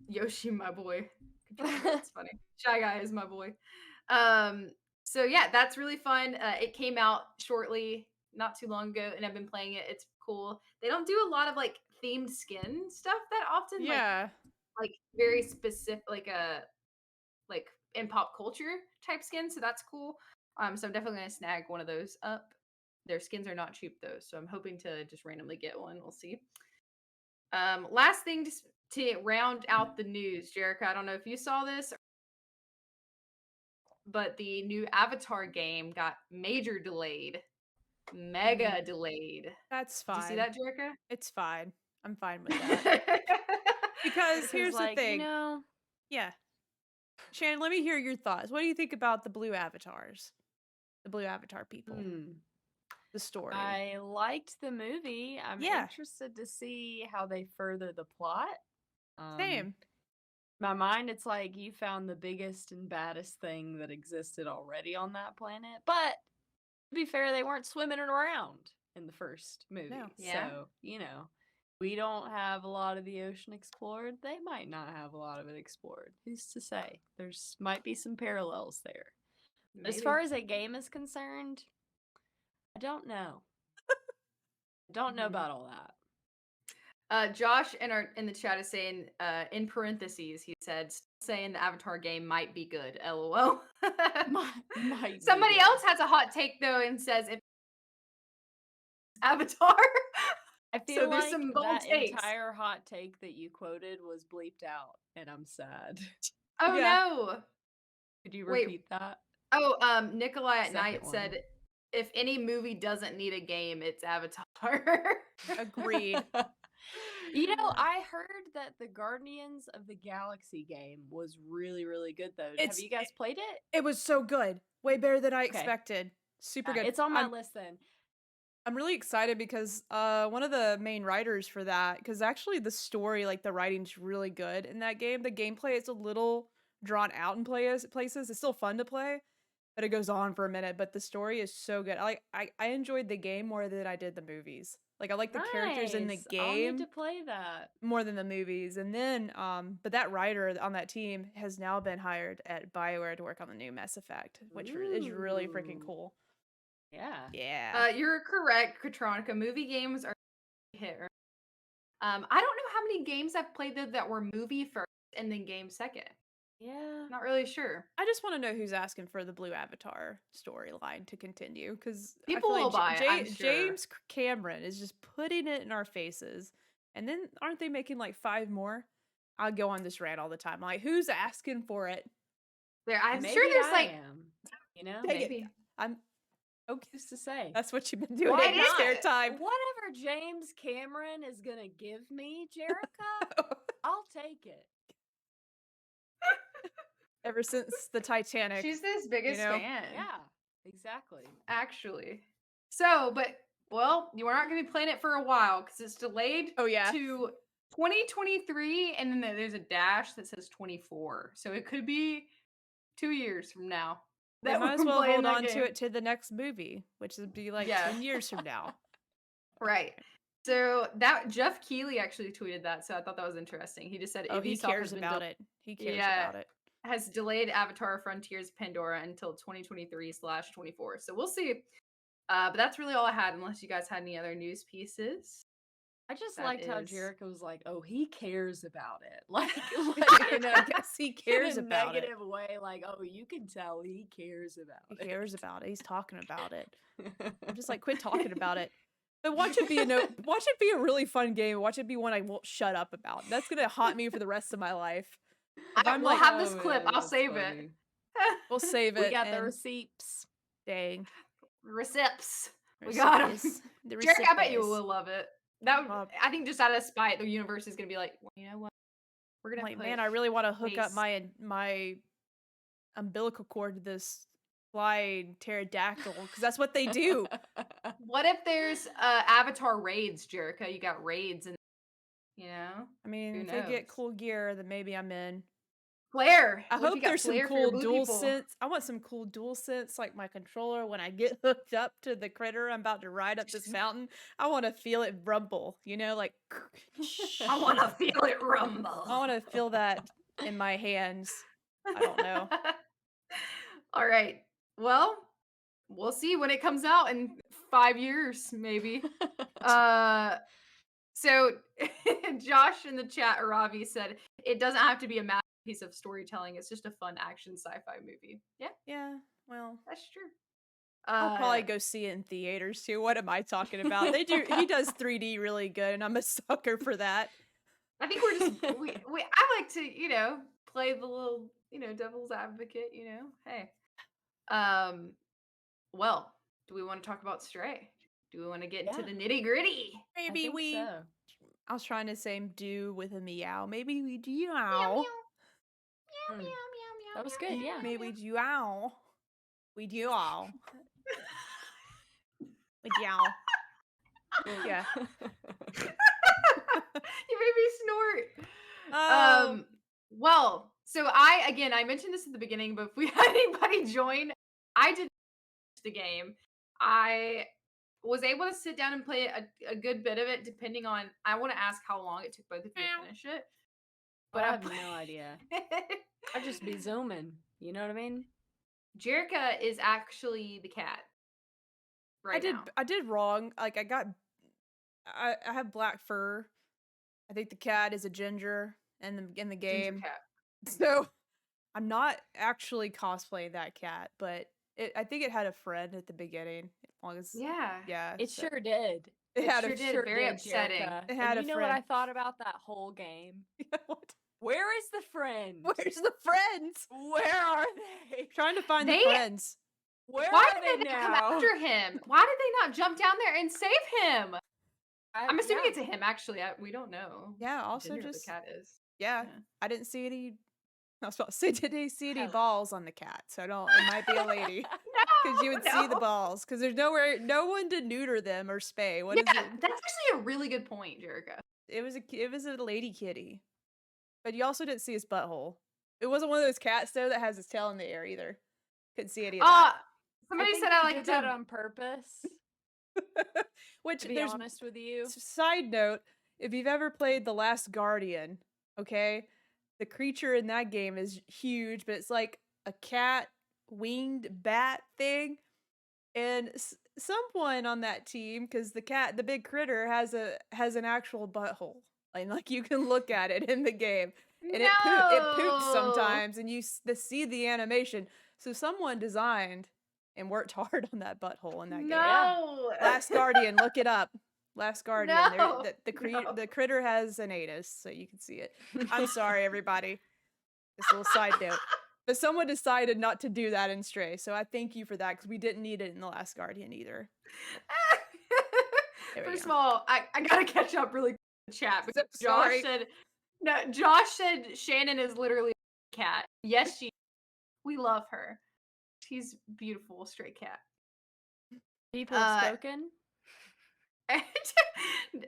Yoshi, my boy. It's funny. Shy Guy is my boy. So yeah, that's really fun. It came out shortly, not too long ago, and I've been playing it. It's cool. They don't do a lot of like themed skin stuff that often. Yeah. Like very specific, like in pop culture type skin. So that's cool. So I'm definitely gonna snag one of those up. Their skins are not cheap though, so I'm hoping to just randomly get one. We'll see. Last thing to round out the news, Jerica. I don't know if you saw this, but the new Avatar game got major delayed. Mega delayed. That's fine. Did you see that, Jerica? It's fine. I'm fine with that. Because here's the thing. Yeah. Shannon, let me hear your thoughts. What do you think about the blue avatars? The blue avatar people. The story. I liked the movie. I'm interested to see how they further the plot. Same. My mind, it's like you found the biggest and baddest thing that existed already on that planet. But to be fair, they weren't swimming around in the first movie. No. Yeah. So, we don't have a lot of the ocean explored. They might not have a lot of it explored. Who's to say? There's might be some parallels there. Maybe. As far as a game is concerned, I don't know. I don't know about all that. Josh in the chat is saying, in parentheses, he said, saying the Avatar game might be good. LOL. Might Somebody else has a hot take though and says if Avatar. I feel there's like some bold that takes. entire hot take that you quoted was bleeped out, and I'm sad. Oh no! Could you repeat that? Oh, Nikolai at Second Night one. said, if any movie doesn't need a game, it's Avatar. Agreed. I heard that the Guardians of the Galaxy game was really, really good, though. Have you guys played it? It was so good. Way better than I expected. Super good. It's on my list then. I'm really excited because one of the main writers for that, because actually the story, like the writing's really good in that game. The gameplay is a little drawn out in places. It's still fun to play, but it goes on for a minute. But the story is so good. I enjoyed the game more than I did the movies. Like I like the characters in the game. I'll need to play that more than the movies. And then but that writer on that team has now been hired at BioWare to work on the new Mass Effect, which is really freaking cool. Yeah. You're correct, Katronica. Movie games are a hit. I don't know how many games I've played that were movie first and then game second. Yeah. Not really sure. I just want to know who's asking for the blue avatar storyline to continue, because people will buy it, I'm sure. James Cameron is just putting it in our faces. And then aren't they making like 5 more? I'll go on this rant all the time. Like, who's asking for it? I'm sure there's maybe. I'm okay to say. That's what you've been doing in your spare time. Whatever James Cameron is gonna give me, Jerica, I'll take it. Ever since the Titanic. She's his biggest fan. Yeah, exactly. Actually. So, you are not going to be playing it for a while because it's delayed to 2023, and then there's a dash that says 24. So it could be 2 years from now. They might as well hold on to it to the next movie, which would be like 10 years from now. Right. So that Jeff Keighley actually tweeted that, so I thought that was interesting. He just said, he cares about it. He cares about it. Has delayed Avatar Frontiers of Pandora until 2023/24. So we'll see. But that's really all I had, unless you guys had any other news pieces. I just liked how Jerica was like, "Oh, he cares about it." Like I guess he cares in a about negative way. Like, oh, you can tell he cares about it. He cares about it. He's talking about it. I'm just like, quit talking about it. But watch it be a really fun game. Watch it be one I won't shut up about. That's gonna haunt me for the rest of my life. We'll have this clip. I'll save it. We'll save it. We got the receipts. Dang. Receipts. We got them. Jerica, I bet you will love it. I think just out of spite, the universe is gonna be like, well, you know what? We're gonna man, I really want to hook up my umbilical cord to this flying pterodactyl, because that's what they do. What if there's Avatar raids, Jerica? You got raids and You know? I mean, Who if they get knows? cool gear, then maybe I'm in. Flare. I What if hope you got there's some flare for your cool blue dual people? sense. I want some cool dual sense, like my controller. When I get hooked up to the critter I'm about to ride up this mountain, I want to feel it rumble. You know, like I want to feel it rumble. I want to feel that in my hands. I don't know. All right. Well, we'll see when it comes out in 5 years, maybe. So Josh in the chat, Aravi, said it doesn't have to be a masterpiece of storytelling. It's just a fun action sci-fi movie. Yeah, Yeah, well, that's true. I'll probably go see it in theaters too. What am I talking about? He does 3D really good, and I'm a sucker for that. I think we're just I like to, play the little, devil's advocate, Hey. Well, do we want to talk about Stray? Do we want to get into Yeah. the nitty-gritty? Maybe we so. I was trying to say do with a meow. Maybe we do meow. Meow, meow. Hmm. Meow, meow, meow, That was meow, good, meow, yeah. Maybe meow. we do owl. We do owl. We do owl. Yeah. You made me snort. Oh. Well, so I mentioned this at the beginning, but if we had anybody join, I did the game. I was able to sit down and play a good bit of it, depending on. I want to ask how long it took both of you to finish it. But I have no idea. I'd just be zooming. You know what I mean? Jerica is actually the cat. Now. I did wrong. Like I have black fur. I think the cat is a ginger in the game. Ginger cat. So I'm not actually cosplaying that cat, but I think it had a friend at the beginning. As long as Yeah. It so sure did. it had sure a did. Very upsetting. Jerica. It had and a you know what I friend. thought about that whole game? What? Where is the friend? Where's the friends? Where are they? Trying to find the friends. Where Why are did they they not now? come after him? Why did they not jump down there and save him? I'm assuming yeah. it's a him. Actually, we don't know. Yeah. what Also, gender just the cat is. yeah. I didn't see any. I was about to say, did they see any Hello. balls on the cat? So I don't. It might be a lady. Because you would see the balls. Because there's no one to neuter them or spay. What is it? That's actually a really good point, Jerica. It was a lady kitty, but you also didn't see his butthole. It wasn't one of those cats though that has his tail in the air either. Couldn't see any of that. Somebody said I like did that on purpose. Which To be honest with you, side note, if you've ever played The Last Guardian, okay, the creature in that game is huge, but it's like a cat winged bat thing. And someone on that team, because the big critter has an actual butthole, like you can look at it in the game, and it poops sometimes, and you see the animation. So someone designed and worked hard on that butthole in that game. No. Last Guardian, look it up. Last Guardian. No. The critter has an anus, so you can see it. I'm sorry, everybody. This little side note. But someone decided not to do that in Stray, so I thank you for that, because we didn't need it in The Last Guardian either. First of all, I gotta catch up really quick in the chat because Josh said Shannon is literally a cat. Yes, we love her. She's beautiful, stray cat. people have spoken.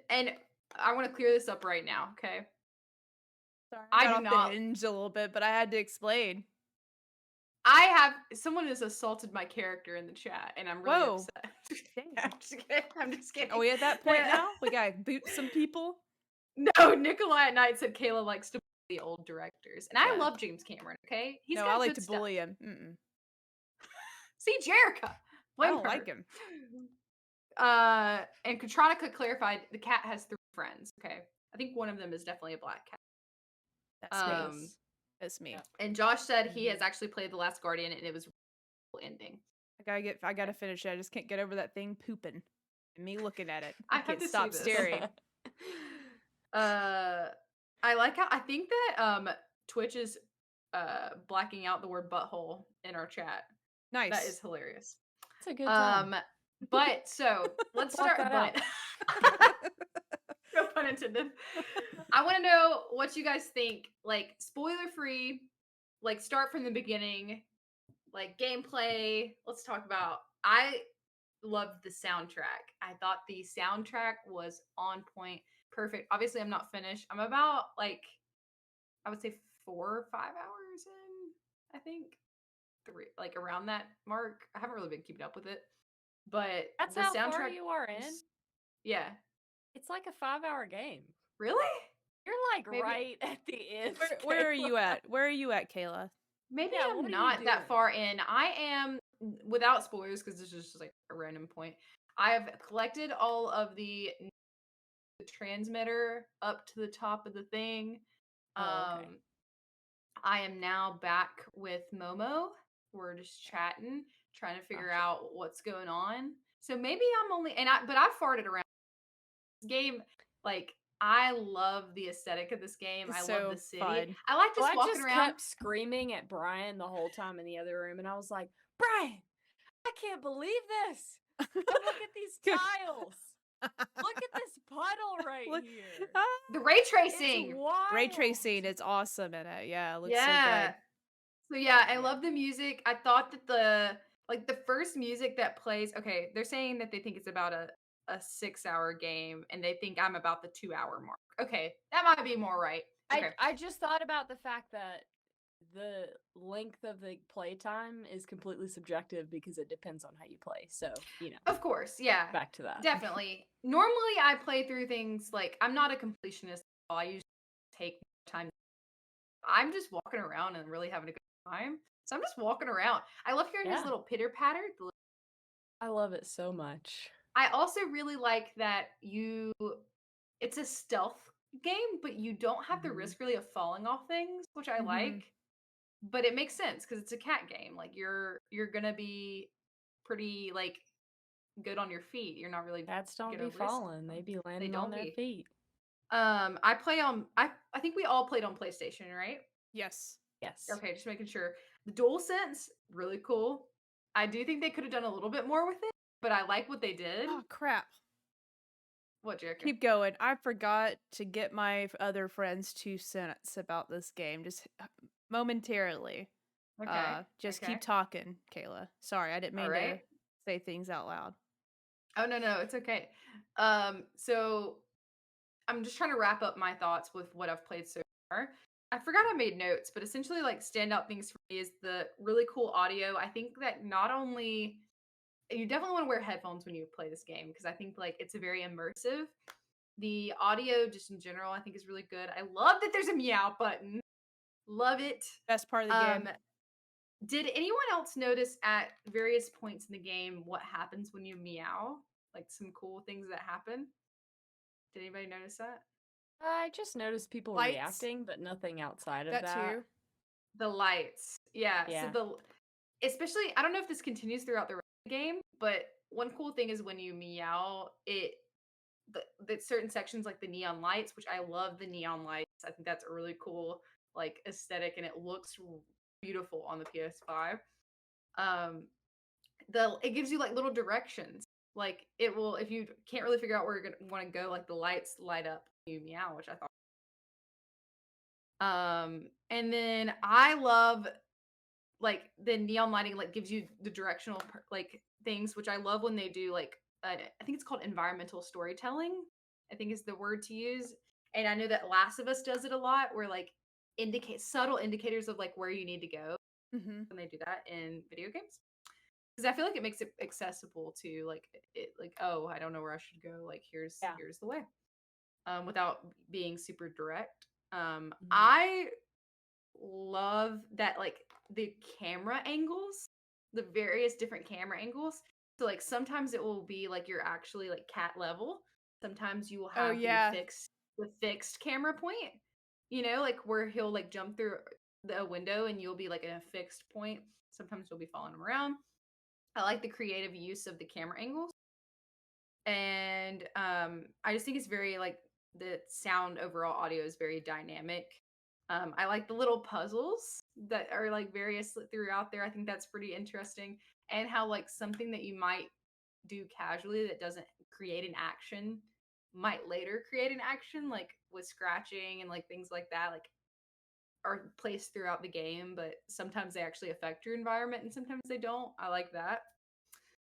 And I want to clear this up right now, okay? Sorry, I got do off not. the hinge a little bit, but I had to explain. Someone has assaulted my character in the chat, and I'm really upset. I'm just kidding. Are we at that point now? We gotta boot some people? No, Nikolai at Night said Kayla likes to bully old directors. And I love James Cameron, okay? He's got I like good to bully stuff. him. Mm-mm. See, Jerica. I don't like him. And Katronica clarified the cat has 3 friends, okay? I think one of them is definitely a black cat. That's me. And Josh said he has actually played The Last Guardian, and it was a cool ending. I gotta finish it. I just can't get over that thing pooping and me looking at it. I I can't have to stop see this. staring. I like how I think that Twitch is blacking out the word butthole in our chat. Nice. That is hilarious. It's a good time. But so let's start. That No pun intended. I want to know what you guys think. Like spoiler free. Like start from the beginning. Like gameplay. Let's talk about. I loved the soundtrack. I thought the soundtrack was on point. perfect. Obviously, I'm not finished. I'm about like I would say 4 or 5 hours in. I think 3, like around that mark. I haven't really been keeping up with it, but That's the how far soundtrack you are in? is, yeah. It's like a 5-hour game. Really? You're like Maybe right at the end. Where are you Kayla. at? Where are you at, Kayla? maybe Yeah, I'm what are you not that doing? far in. I am without spoilers because this is just like a random point. I have collected all of the transmitter up to the top of the thing. Oh, okay. I am now back with Momo. We're just chatting, trying to figure Gotcha. out what's going on. So maybe I'm only but I've farted around this game. Like I love the aesthetic of this game. It's I love the so city. fun. I like Well, just I walking just around. kept screaming at Brian the whole time in the other room, and I was like, Brian, I can't believe this. Come look at these tiles. Look at this puddle right Look- here. The ray It's tracing. wild. Ray tracing, it's awesome in it. Yeah, it looks so Yeah. good. So yeah, I Yeah. love the music. I thought that the first music that plays, okay, they're saying that they think it's about a 6-hour game and they think I'm about the 2-hour mark. Okay, that might be more right. Okay. I just thought about the fact that the length of the playtime is completely subjective because it depends on how you play. So, Of course, yeah. back to that. Definitely. Normally I play through things like I'm not a completionist at all. I usually take time. I'm just walking around and really having a good time. So I'm just walking around. I love hearing his Yeah. little pitter patter. I love it so much. I also really like that it's a stealth game, but you don't have the Mhm. risk really of falling off things, which I Mhm. like. But it makes sense because it's a cat game. Like you're gonna be pretty like good on your feet. You're not really Cats don't gonna be risk falling. They them. be They landing on don't their be. feet. I play on I think we all played on PlayStation, right? Yes. Yes. Okay, just making sure. The DualSense, really cool. I do think they could have done a little bit more with it, but I like what they did. Oh crap. What, Jericho? Keep going. I forgot to get my other friends 2 cents about this game. Just momentarily. Okay. Just okay. keep talking, Kayla. Sorry, I didn't All mean to right. say things out loud. Oh no, it's okay. So I'm just trying to wrap up my thoughts with what I've played so far. I forgot I made notes, but essentially like standout things for me is the really cool audio. I think that not only you definitely want to wear headphones when you play this game because I think like it's a very immersive. The audio just in general I think is really good. I love that there's a meow button. Love it. Best part of the game. Did anyone else notice at various points in the game what happens when you meow? Like some cool things that happen? Did anybody notice that? I just noticed people Lights. reacting, but nothing outside of That that. too. The lights. Yeah. Yeah. So especially I don't know if this continues throughout the rest of the game, but one cool thing is when you meow, the certain sections like the neon lights, which I love the neon lights. I think that's a really cool like aesthetic and it looks beautiful on the PS5. It gives you like little directions. Like it will if you can't really figure out where you're gonna want to go, like the lights light up you meow, which I thought. And then I love like the neon lighting like gives you the directional like things, which I love when they do like I think it's called environmental storytelling. I think is the word to use. And I know that Last of Us does it a lot, where like indicate subtle indicators of like where you need to go Mm-hmm. when they do that in video games. Because I feel like it makes it accessible to like it like oh I don't know where I should go like here's the way, without being super direct. I love that like the camera angles, the various different camera angles. So like sometimes it will be like you're actually like cat level. Sometimes you will have the fixed camera point. You know, like where he'll like jump through the window and you'll be like in a fixed point. Sometimes you'll be following him around. I like the creative use of the camera angles. And I just think it's very like the sound overall audio is very dynamic. I like the little puzzles that are like various throughout there. I think that's pretty interesting. And how like something that you might do casually that doesn't create an action might later create an action, like with scratching and like things like that, like are placed throughout the game, but sometimes they actually affect your environment and sometimes they don't. I like that.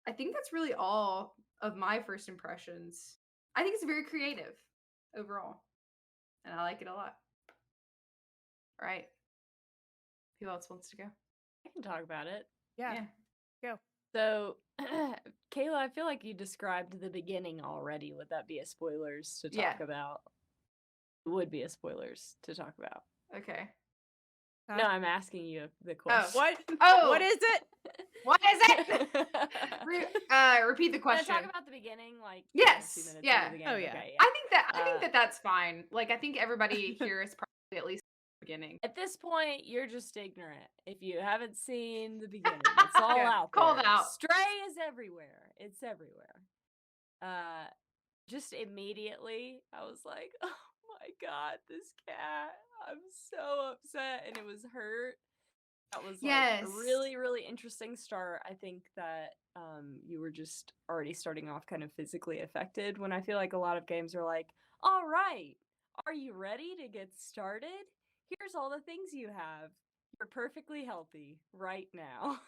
I think that's really all of my first impressions. I think it's very creative. overall. And I like it a lot. All right. Who else wants to go? I can talk about it. Yeah. Go. So, Kayla, I feel like you described the beginning already. Would that be a spoilers to talk about? Would be a spoilers to talk about. Okay. No, I'm asking you the question. What? Oh, What is it? What is it? Repeat the question. Can I talk about the beginning, like yes, 2 minutes yeah. into the game? Oh, yeah. Okay, I think that that's fine. Like, I think everybody here is probably at least the beginning. At this point, you're just ignorant. If you haven't seen the beginning, it's all out there. Called out. Stray is everywhere. It's everywhere. Just immediately, I was like, oh my god, this cat. I'm so upset, and it was hurt. That was like a really, really interesting start. I think that you were just already starting off kind of physically affected, when I feel like a lot of games are like, all right, are you ready to get started? Here's all the things you have. You're perfectly healthy right now.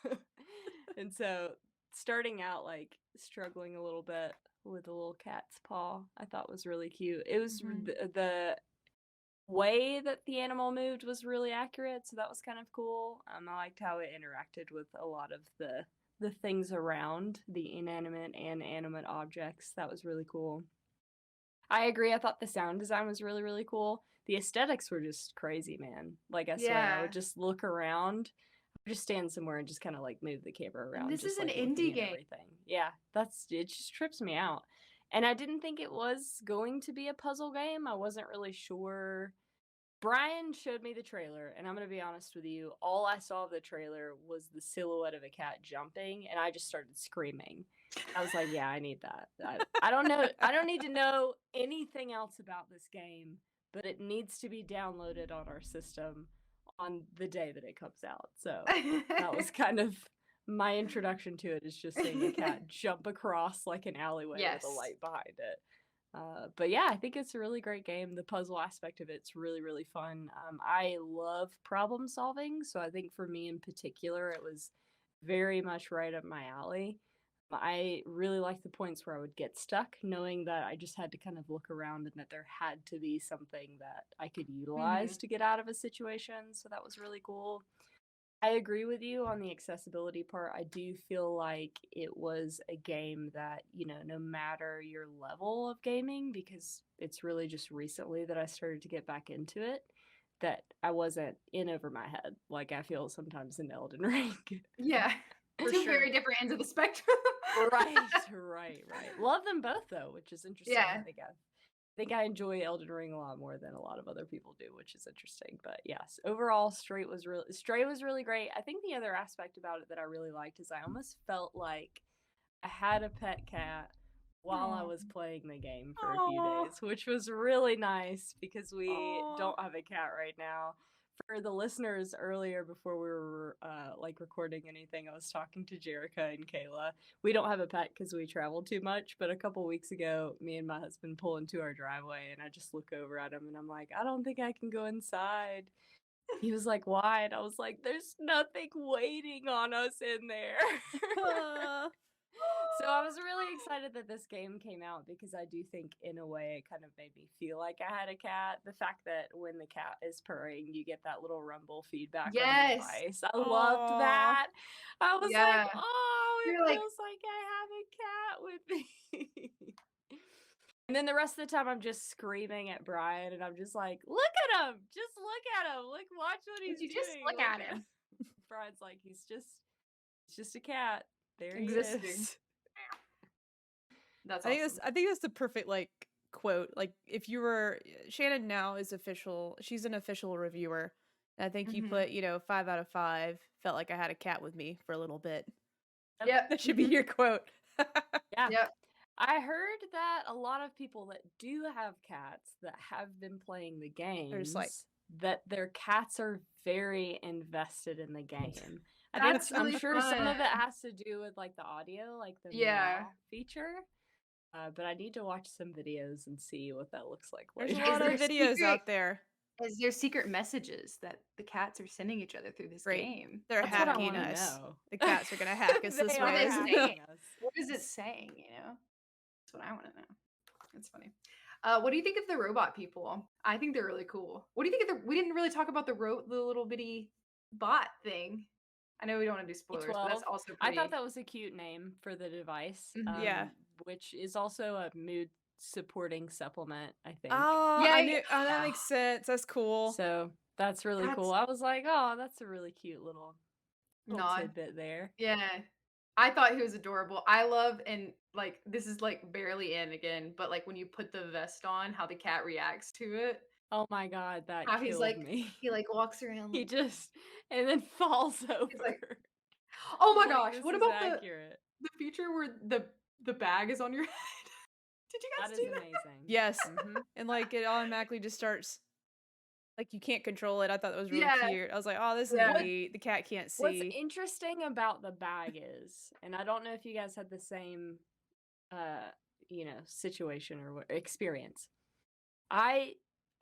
And so starting out like struggling a little bit with a little cat's paw, I thought was really cute. It was the way that the animal moved was really accurate, so that was kind of cool. I liked how it interacted with a lot of the things around, the inanimate and animate objects. That was really cool. I agree. I thought the sound design was really, really cool. The aesthetics were just crazy, man. Like, I swear, I would just look around, just stand somewhere and just kind of like move the camera around. And this just, is like, an indie game. Everything. Yeah, it just trips me out. And I didn't think it was going to be a puzzle game. I wasn't really sure. Brian showed me the trailer, and I'm going to be honest with you, all I saw of the trailer was the silhouette of a cat jumping, and I just started screaming. I was like, yeah, I need that. I don't know. I don't need to know anything else about this game, but it needs to be downloaded on our system on the day that it comes out. So that was kind of my introduction to it, is just seeing a cat jump across like an alleyway with a light behind it. But yeah, I think it's a really great game. The puzzle aspect of it's really, really fun. I love problem solving, so I think for me in particular, it was very much right up my alley. I really liked the points where I would get stuck, knowing that I just had to kind of look around and that there had to be something that I could utilize to get out of a situation. So that was really cool. I agree with you on the accessibility part. I do feel like it was a game that, no matter your level of gaming, because it's really just recently that I started to get back into it, that I wasn't in over my head like I feel sometimes in Elden Ring. Yeah. Two very different ends of the spectrum. Right. Love them both though, which is interesting. Yeah. I think I enjoy Elden Ring a lot more than a lot of other people do, which is interesting. But yes, overall, Stray was really great. I think the other aspect about it that I really liked is I almost felt like I had a pet cat while I was playing the game for a few days, which was really nice because we don't have a cat right now. For the listeners, earlier before we were recording anything, I was talking to Jerica and Kayla. We don't have a pet because we travel too much, but a couple weeks ago, me and my husband pull into our driveway and I just look over at him and I'm like, I don't think I can go inside. He was like, why? And I was like, there's nothing waiting on us in there. So I was really excited that this game came out because I do think in a way it kind of made me feel like I had a cat. The fact that when the cat is purring, you get that little rumble feedback on the device. I loved that. I was like, oh, it feels like I have a cat with me. And then the rest of the time I'm just screaming at Brian and I'm just like, look at him. Just look at him. Like, watch what he's doing. Just look at him. Brian's like, he's just a cat. There he Existing. is. That's awesome. I think that's the perfect quote. Like, if you were Shannon now is official, she's an official reviewer. And I think you put 5 out of 5. Felt like I had a cat with me for a little bit. Yep, that should be your quote. Yeah. Yep. I heard that a lot of people that do have cats that have been playing the game, that their cats are very invested in the game. I'm sure fun. some of it has to do with the audio, the meow feature. But I need to watch some videos and see what that looks like. There's a lot of videos out there. Is there secret messages that the cats are sending each other through this game? They're hacking us. The cats are gonna hack us this way. What is it saying? That's what I want to know. That's funny. What do you think of the robot people? I think they're really cool. What do you think of we didn't really talk about the little bitty bot thing. I know we don't want to do spoilers, but that's 12. also I thought pretty. that was a cute name for the device, Yeah. which is also a mood supporting supplement, I think. Oh, Yeah, I knew. Oh, that Yeah. makes sense. That's cool. So that's really That's cool. I was like, oh, that's a really cute little nod. tidbit there. Yeah. I thought he was adorable. I love, and like this is like barely in again, but like when you put the vest on, how the cat reacts to it. Oh my god, that How he's killed like me. he like walks around He like just and then falls over. he's like, oh my Like, gosh, this what is about accurate. the feature where the bag is on your head? Did you guys That do is that? amazing. Yes. Mhm. And like it automatically just starts. Like you can't control it. I thought that was really Yeah. cute. I was like, oh, this is Yeah. neat. The cat can't What's see. interesting about the bag is, and I don't know if you guys had the same situation or experience.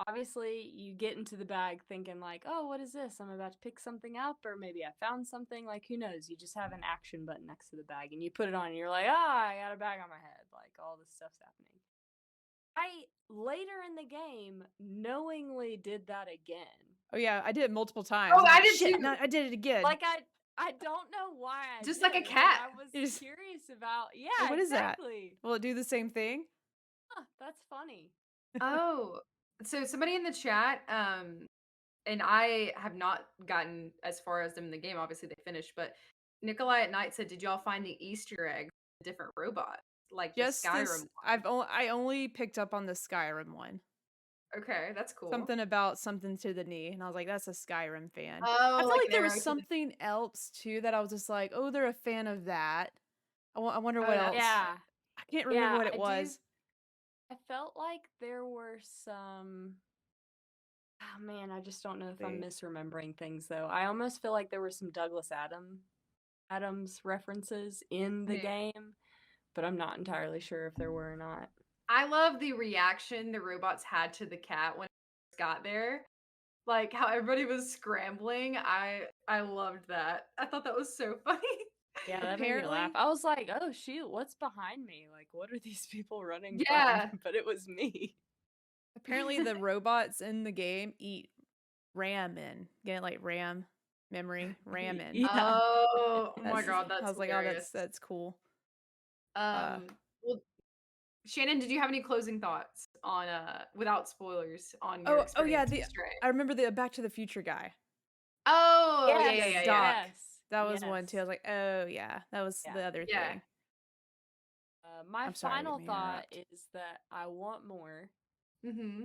Obviously you get into the bag thinking like, oh, what is this? I'm about to pick something up, or maybe I found something. Like, who knows? You just have an action button next to the bag and you put it on and you're like, I got a bag on my head. Like, all this stuff's happening. I later in the game knowingly did that again. Oh yeah, I did it multiple times. Oh, I'm I like, did shit, too. no, I did it again. Like, I don't know why I Just did like a it, but cat. I was You just- curious about what is that? exactly. Will it do the same thing? Huh, that's funny. Oh, so somebody in the chat, and I have not gotten as far as them in the game. Obviously, they finished, but Nikolai at Night said, "Did y'all find the Easter egg? Different robots, like Just the Skyrim this. one?" I only picked up on the Skyrim one. Okay, that's cool. Something about something to the knee, and I was like, that's a Skyrim fan. Oh, I feel like like an there arrow was to the- something else too that I was just like, oh, they're a fan of that. I wonder Oh, what that's- else. Yeah. I can't remember what it I was. I felt like there were some. Oh man, I just don't know if I'm See. misremembering things though. I almost feel like there were some Douglas Adams references in the Yeah. game, but I'm not entirely sure if there were or not. I love the reaction the robots had to the cat when it got there. Like how everybody was scrambling. I loved that. I thought that was so funny. Yeah, that made me laugh. Apparently- I was like, "Oh shoot, what's behind me? Like, what are these people running Yeah. from?" But it was me. Apparently, the robots in the game eat ramen. Get it, like RAM memory ramen. Yeah. Oh my That's- god, that's I was like, hilarious. oh, that's cool. Well, Shannon, did you have any closing thoughts on without spoilers on your Oh yeah, experience with Stray? I remember the Back to the Future guy. Oh, Yes, yeah. Doc. yes, That was one too. I yes. was like, oh yeah, that was Yeah. the other Yeah. thing. My I'm sorry, I final didn't mean to thought interrupt. is that I want more. Mm-hmm.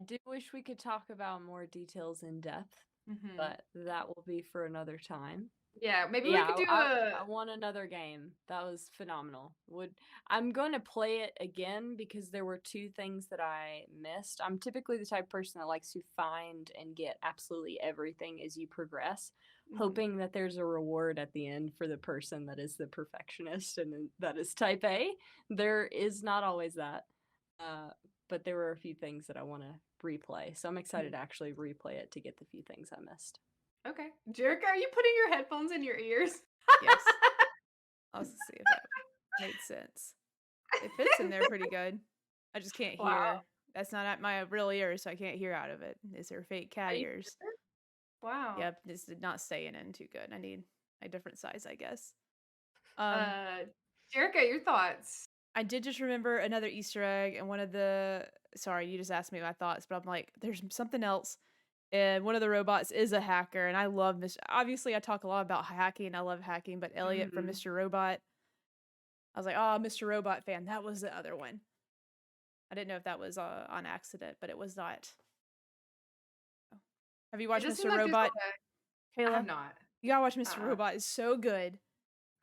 I do wish we could talk about more details in depth, Mm-hmm. but that will be for another time. Yeah, maybe Yeah, we could do I want another game. That was phenomenal. I'm going to play it again because there were two things that I missed. I'm typically the type of person that likes to find and get absolutely everything as you progress, Mhm. hoping that there's a reward at the end for the person that is the perfectionist and that is type A. There is not always that. But there were a few things that I want to replay. So I'm excited to actually replay it to get the few things I missed. Okay. Jerica, are you putting your headphones in your ears? Yes. I'll see if that made sense. It fits in there pretty good. I just can't hear. Wow. That's not at my real ears, so I can't hear out of it. These are fake cat Are you ears. sure? Wow. Yep, this did not stay in too good. I need a different size, I guess. Jerica, your thoughts? I did just remember another Easter egg, and one of the sorry, you just asked me my thoughts, but I'm like, there's something else. And one of the robots is a hacker, and I love obviously I talk a lot about hacking. I love hacking, but Elliot from Mhm. Mr. Robot, I was like, oh, Mr. Robot fan. That was the other one. I didn't know if that was on accident, but it was not. Have you watched It just Mr. seemed like there's Robot? I Kayla, have not. you gotta watch Mr. Uh-uh. Robot. It's so good.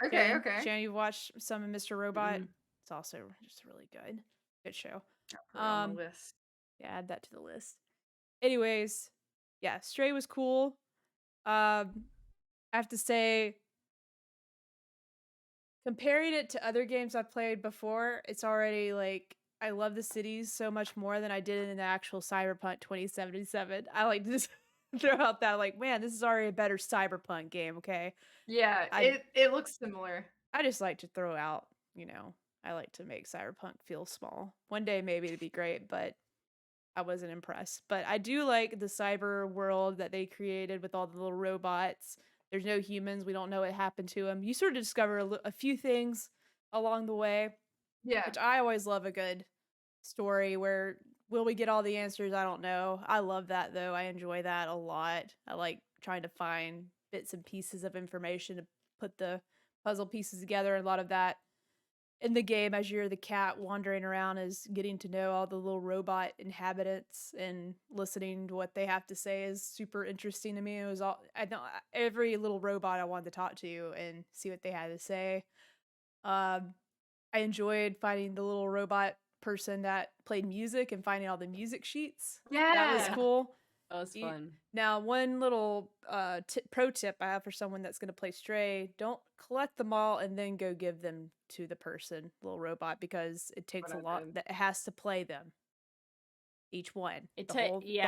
Okay, Shannon, okay. Shannon, you've watched some of Mr. Robot. Mhm. It's also just really good show. I'll put it on the list. Yeah, add that to the list. Anyways, yeah, Stray was cool. I have to say, comparing it to other games I've played before, it's already like I love the cities so much more than I did in the actual Cyberpunk 2077. I like to just throw out that like, man, this is already a better Cyberpunk game. Okay, Yeah, I it looks similar. just like to throw out, I like to make Cyberpunk feel small. One day maybe it'd be great, but I wasn't impressed. But I do like the cyber world that they created with all the little robots. There's no humans. We don't know what happened to them. You sort of discover a few things along the way, Yeah. which I always love a good story where will we get all the answers? I don't know. I love that though. I enjoy that a lot. I like trying to find bits and pieces of information to put the puzzle pieces together. A lot of that in the game as you're the cat wandering around is getting to know all the little robot inhabitants and listening to what they have to say is super interesting to me. It was all I know every little robot I wanted to talk to and see what they had to say. Um I enjoyed finding the little robot person that played music and finding all the music sheets. That was Yeah. cool. That was fun. Now, one little pro tip I have for someone that's going to play Stray, don't collect them all and then go give them to the person, little robot, because it takes a lot. That it has to play them, each one, the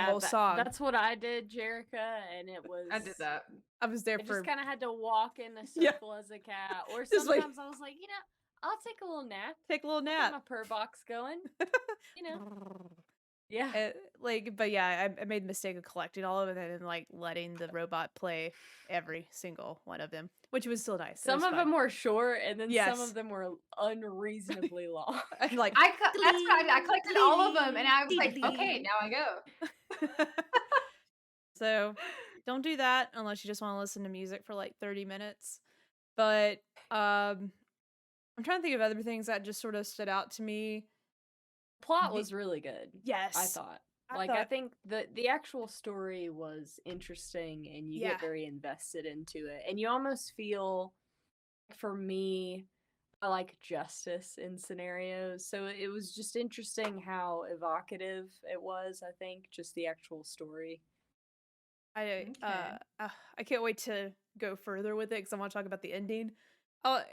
whole song. That's what I did, Jerica, and it was. I did that. I was there I for. just kind of had to walk in a circle as a cat, or sometimes I was like, I'll take a little nap. Take a little I'll nap. get my purr box going. Yeah. But yeah, I made the mistake of collecting all of it and like letting the robot play every single one of them, which was still nice. Some of them were short, and then some of Yes. them were unreasonably long. Like I collected all of them, and I was like, okay, now I go. So don't do that unless you just want to listen to music for like 30 minutes. But I'm trying to think of other things that just sort of stood out to me. Plot was really good. Yes. I thought. I think the actual story was interesting, and you get very invested into it. And you almost feel, for me, I like justice in scenarios. So it was just interesting how evocative it was, I think, just the actual story. I can't wait to go further with it because I want to talk about the ending.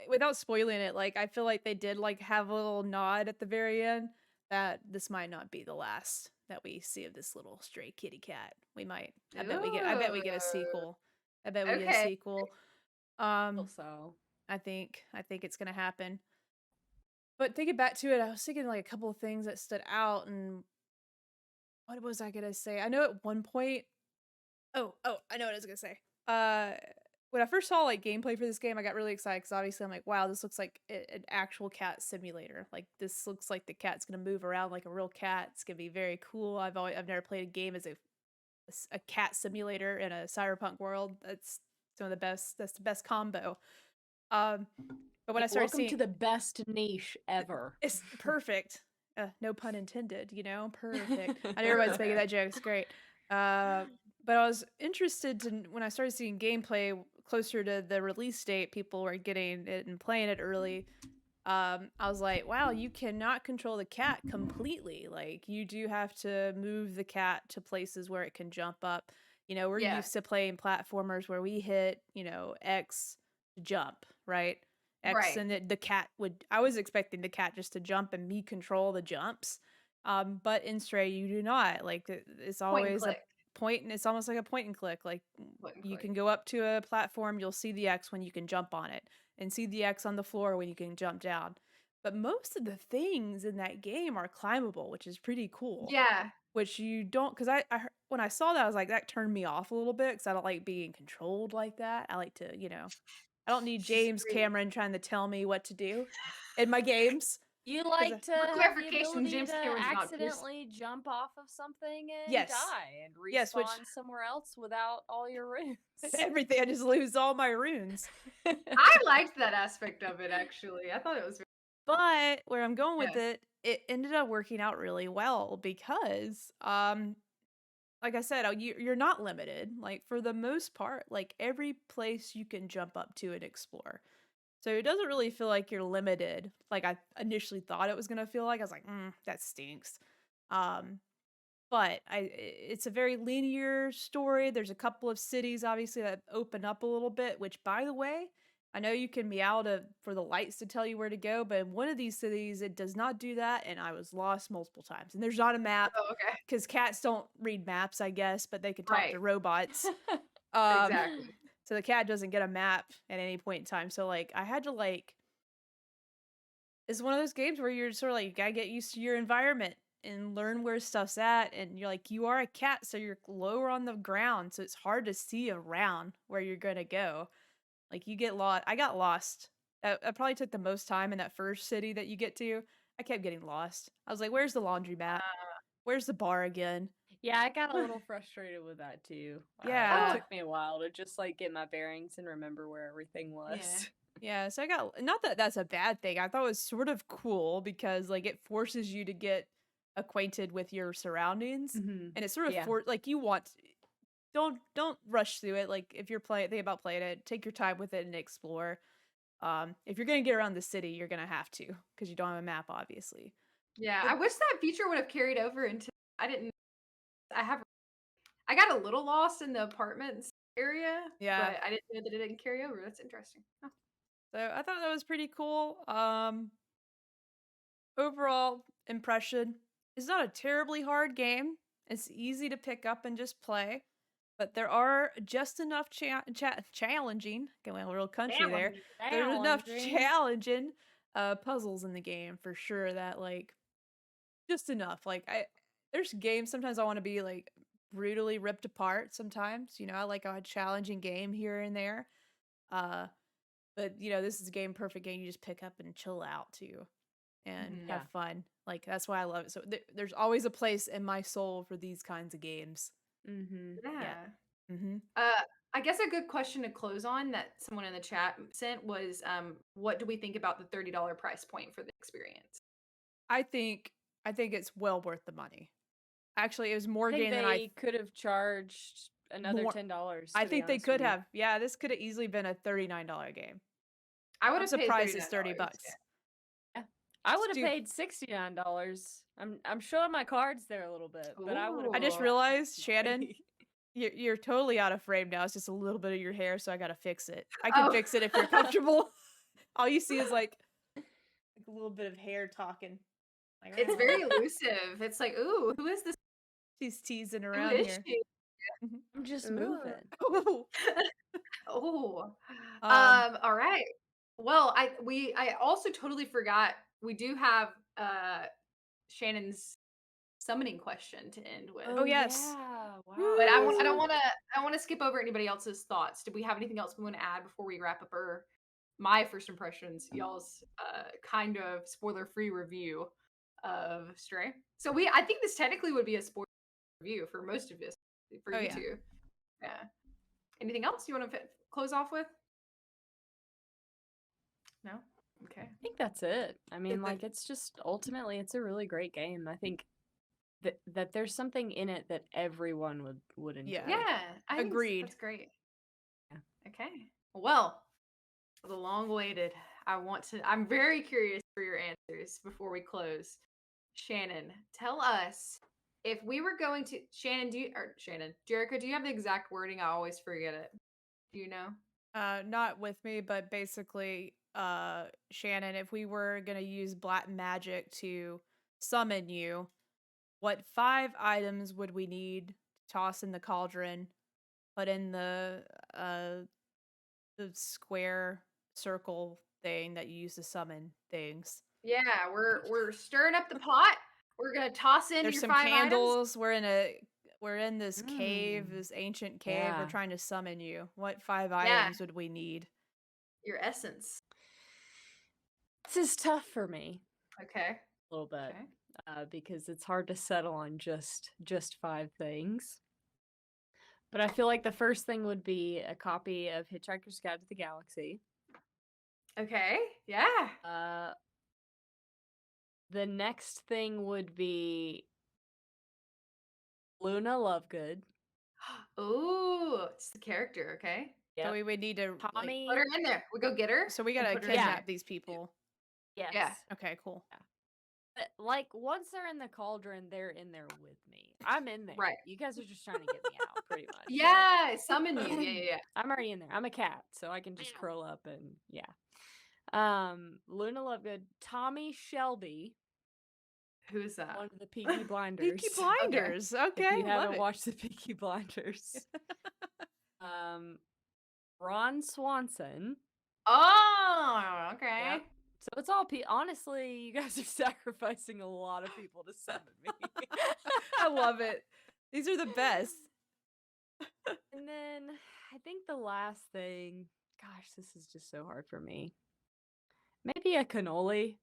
Without spoiling it, like I feel like they did like have a little nod at the very end that this might not be the last that we see of this little stray kitty cat. We might. I bet we get a sequel. I bet we get a sequel. So I think it's gonna happen. But thinking back to it, I was thinking like a couple of things that stood out, and what was I gonna say? I know at one point. Oh, I know what I was gonna say. When I first saw like gameplay for this game, I got really excited because obviously I'm like, wow, this looks like an actual cat simulator. Like this looks like the cat's gonna move around like a real cat. It's gonna be very cool. I've never played a game as a cat simulator in a cyberpunk world. That's some of the best. That's the best combo. But when I started welcome seeing to the best niche ever. It's perfect. No pun intended. Perfect. I know everybody's making that joke. It's great. But I was interested when I started seeing gameplay closer to the release date, people were getting it and playing it early. I was like, wow, you cannot control the cat completely. Like you do have to move the cat to places where it can jump up. We're used to playing platformers where we hit, X to jump, right? X Right. and the cat I was expecting the cat just to jump and me control the jumps. But in Stray you do not. Like it's always a point, and it's almost like a point and click. Like you can go up to a platform, you'll see the X when you can jump on it, and see the X on the floor when you can jump down. But most of the things in that game are climbable, which is pretty cool. Yeah. Which you don't, because I when I saw that, I was like, that turned me off a little bit because I don't like being controlled like that. I like to, I don't need James Cameron trying to tell me what to do in my games. You like to have the ability James to Cameron's not accidentally jump off of something and Yes. die and respawn somewhere else without all your runes. Everything, I just lose all my runes. I liked that aspect of it, actually. I thought it was very But where I'm going with it ended up working out really well because, like I said, you're not limited. Like for the most part, like every place you can jump up to and explore. So it doesn't really feel like you're limited, like I initially thought it was gonna feel like. I was like, that stinks. But it's a very linear story. There's a couple of cities, obviously, that open up a little bit. Which, by the way, I know you can meow for the lights to tell you where to go, but in one of these cities, it does not do that, and I was lost multiple times. And there's not a map. Oh, okay. Because cats don't read maps, I guess, but they can talk to robots. Exactly. So the cat doesn't get a map at any point in time. So like I had to is one of those games where you're sort of like, you gotta get used to your environment and learn where stuff's at. And you're like, you are a cat, so you're lower on the ground, so it's hard to see around where you're gonna go. Like you get lost. I got lost. That probably took the most time in that first city that you get to. I kept getting lost. I was like, where's the laundromat? Where's the bar again? Yeah, I got a little frustrated with that too. It Yeah. took me a while to just like get my bearings and remember where everything was. Yeah, so I got, not that that's a bad thing. I thought it was sort of cool because like it forces you to get acquainted with your surroundings, and it's sort of like you want don't rush through it. Like if you're thinking about playing it, take your time with it and explore. If you're gonna get around the city, you're gonna have to because you don't have a map, obviously. Yeah, I wish that feature would have carried over into. I got a little lost in the apartments area, but I didn't know that it didn't carry over. That's interesting. Huh. So I thought that was pretty cool. Overall impression, it's not a terribly hard game. It's easy to pick up and just play, but there are just enough challenging. Getting a real country there. There's enough challenging puzzles in the game for sure that like just enough. Like there's games sometimes I want to be like brutally ripped apart. Sometimes I like a challenging game here and there. But this is a perfect game you just pick up and chill out too and have fun. Like that's why I love it. So there's always a place in my soul for these kinds of games. I guess a good question to close on that someone in the chat sent was, what do we think about the $30 price point for the experience? I think it's well worth the money. Actually, it was more game than I could have charged another $10. I think they could have. Yeah, this could have easily been a $39 game. I would have surprised it's $30. Yeah. I would have paid $69. I'm showing my cards there a little bit, but I just realized, Shannon, you're totally out of frame now. It's just a little bit of your hair, so I gotta fix it. I can fix it if you're comfortable. All you see is like a little bit of hair talking. Like, it's very elusive. It's like, ooh, who is this? She's teasing around here. I'm just moving. All right. Well, I also totally forgot we do have Shannon's summoning question to end with. Oh yes. Yeah. Wow. But I don't want to skip over anybody else's thoughts. Do we have anything else we want to add before we wrap up my first impressions, y'all's kind of spoiler-free review of Stray? So I think this technically would be a spoiler review for most of this for you two. Yeah. Anything else you want to close off with? No? Okay. I think that's it. I mean, like, it's just, ultimately, it's a really great game. I think that there's something in it that everyone would enjoy. Yeah. Agreed. That's great. Yeah. Okay. Well, the long-awaited. I'm very curious for your answers before we close. Shannon, tell us, if we were going to, Jericho, do you have the exact wording? I always forget it. Do you know? Not with me, but basically, Shannon, if we were gonna use black magic to summon you, what 5 items would we need to toss in the cauldron, put in the square circle thing that you use to summon things? Yeah, we're stirring up the pot. We're gonna toss in There's your some 5 candles. items. We're in this cave, this ancient cave. We're trying to summon you. What 5 items would we need? Your essence. This is tough for me. Okay. A little bit. Because it's hard to settle on just 5 things. But I feel like the first thing would be a copy of Hitchhiker's Guide to the Galaxy. Okay. Yeah. The next thing would be Luna Lovegood. Ooh, it's the character, okay? Yeah. So we would need to Tommy. Put her in there. We go get her. So we gotta kidnap these people. Yes. Yeah. Okay, cool. Yeah. But, like, once they're in the cauldron, they're in there with me. I'm in there. Right. You guys are just trying to get me out, pretty much. Yeah, summon you. Yeah. I'm already in there. I'm a cat, so I can just curl up and Luna Lovegood, Tommy Shelby. Who's that? One of the Peaky Blinders. Peaky Blinders. Okay. If you haven't watched the Peaky Blinders. Ron Swanson. Oh, okay. Yep. So it's all honestly, you guys are sacrificing a lot of people to summon me. I love it. These are the best. And then I think the last thing, gosh, this is just so hard for me. Maybe a cannoli.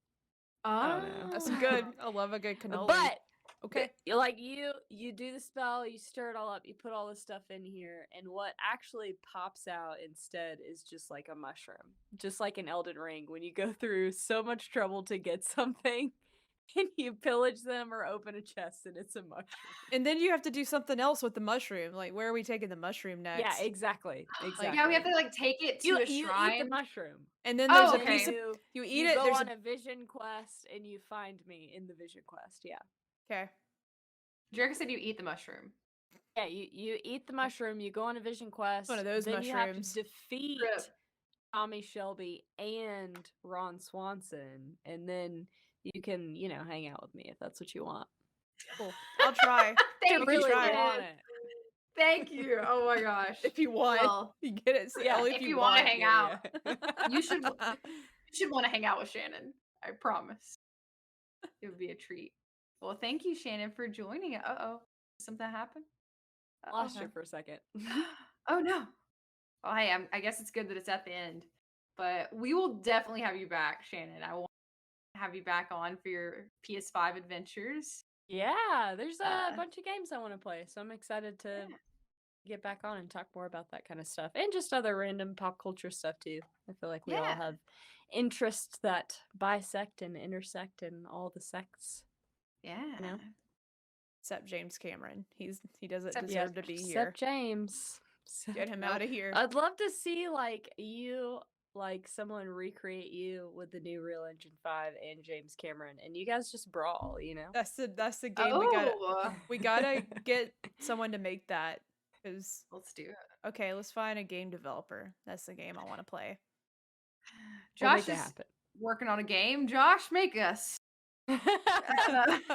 I don't know. That's good. I love a good cannoli. But okay. like you do the spell, you stir it all up, you put all this stuff in here, and what actually pops out instead is just like a mushroom. Just like in Elden Ring, when you go through so much trouble to get something and you pillage them or open a chest and it's a mushroom. And then you have to do something else with the mushroom. Like, where are we taking the mushroom next? Yeah, exactly. Exactly. Yeah, we have to like take it to you a shrine. eat the mushroom. And then there's Oh, a piece of okay. you eat You it. go There's on a vision quest and you find me in the vision quest. Yeah. okay. Jerica said you eat the mushroom. Yeah, you eat the mushroom, you go on a vision quest. One of those then you have mushrooms. to defeat Rip. Tommy Shelby and Ron Swanson, and then you can, hang out with me if that's what you want. Cool. I'll try. Thank You really try. want it. Thank you. Oh my gosh. If you want, Well, you get it. Yeah, only if if you want. wanna hang out. Yeah. You should want to hang out with Shannon. I promise. It would be a treat. Well, thank you, Shannon, for joining it. Uh-oh. Did something happen? Lost you for a second. Oh no. Well, hey, I guess it's good that it's at the end. But we will definitely have you back, Shannon. I want to have you back on for your PS5 adventures. Yeah, there's a bunch of games I want to play, so I'm excited to get back on and talk more about that kind of stuff and just other random pop culture stuff too. I feel like we all have interests that bisect and intersect in all the sects. Yeah. You know? Except James Cameron. He doesn't Except- deserve to be here. Except James. Get him out of here. I'd love to see someone recreate you with the new Real Engine 5 and James Cameron, and you guys just brawl, That's the game we gotta get someone to make that. Cause let's do it. Okay, let's find a game developer. That's the game I want to play. Josh is working on a game. Josh, make us. Josh,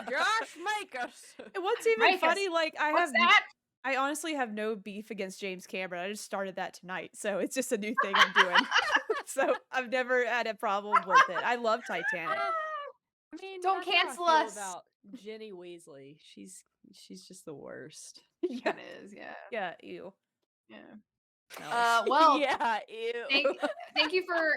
make us. And what's even funny, like I honestly have no beef against James Cameron. I just started that tonight, so it's just a new thing I'm doing. So I've never had a problem with it. I love Titanic. I mean, don't cancel us. About Ginny Weasley, she's just the worst. Yeah, it is. Yeah. Yeah. Ew. Yeah. Well. Yeah. Ew. Thank you for.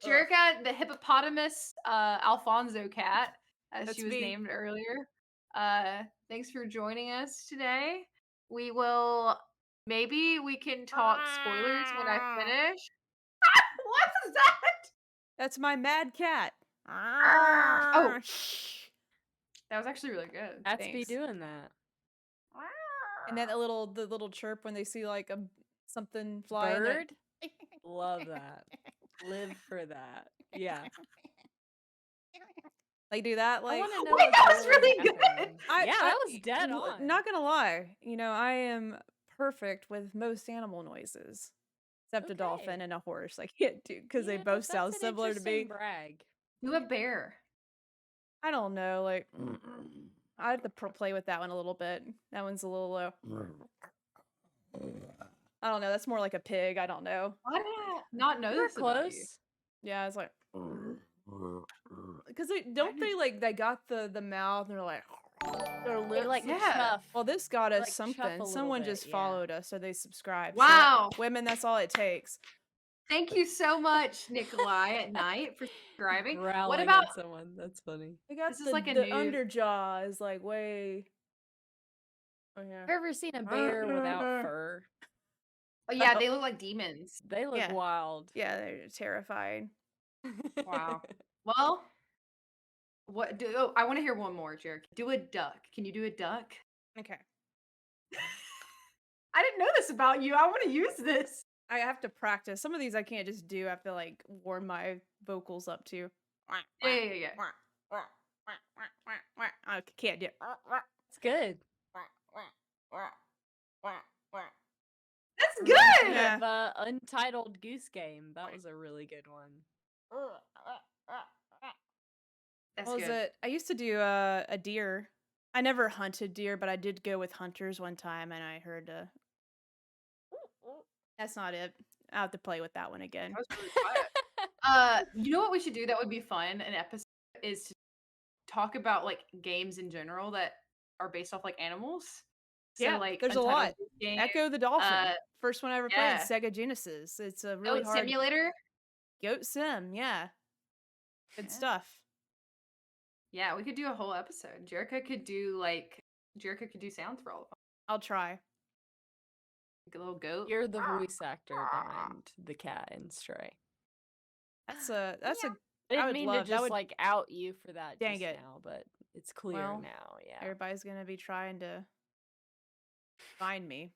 Jerica, the hippopotamus Alfonso cat, as she was named earlier. Thanks for joining us today. Maybe we can talk spoilers when I finish. What is that? That's my mad cat. Oh, that was actually really good. Cats be doing that. And then the little chirp when they see like something flying. Bird? Love that. Live for that. Yeah. Like do that like. I want to know. Wait, that was really good. That was dead on. Not gonna lie, I am perfect with most animal noises, except a dolphin and a horse. I can't do because they both sound similar to me. Brag. Do a bear. I don't know. Like I have to play with that one a little bit. That one's a little low. I don't know. That's more like a pig. I don't know. Why did I not know this about you? Yeah, it's like because they got the mouth and they're like their lips like chuff. Well, this got us like something. Someone just followed us, so they subscribed. Wow, so women, that's all it takes. Thank you so much, Nikolai at night, for subscribing. What about someone? That's funny. They got this the, is like a the nude. underjaw is like way. Oh yeah. Have you ever seen a bear without fur? Oh yeah, they look like demons. They look wild. Yeah, they're terrifying. Wow. Well, I want to hear one more, Jerica. Do a duck. Can you do a duck? Okay. I didn't know this about you. I want to use this. I have to practice. Some of these I can't just do. I have to like warm my vocals up to. Yeah. I can't do it. It's good. That's good. Yeah. Untitled Goose Game. That was a really good one. That's what was good. it? I used to do a deer. I never hunted deer, but I did go with hunters one time, and I heard. That's not it. I have to play with that one again. That was really quiet. You know what we should do that would be fun? An episode is to talk about like games in general that are based off like animals. So Yeah, like there's a Untitled lot. game. Echo the Dolphin. First one I ever played, Yeah. Sega Genesis. It's a really Goat hard Simulator. goat sim. Yeah, good Yeah. stuff. Yeah, we could do a whole episode. Jerica could do sounds for all of them. I'll try. Like a little goat. You're the voice actor behind the cat in Stray. That's a I I didn't would mean love to that just would like out you for that Dang just it. now, but it's clear Well, now. Yeah. everybody's gonna be trying to find me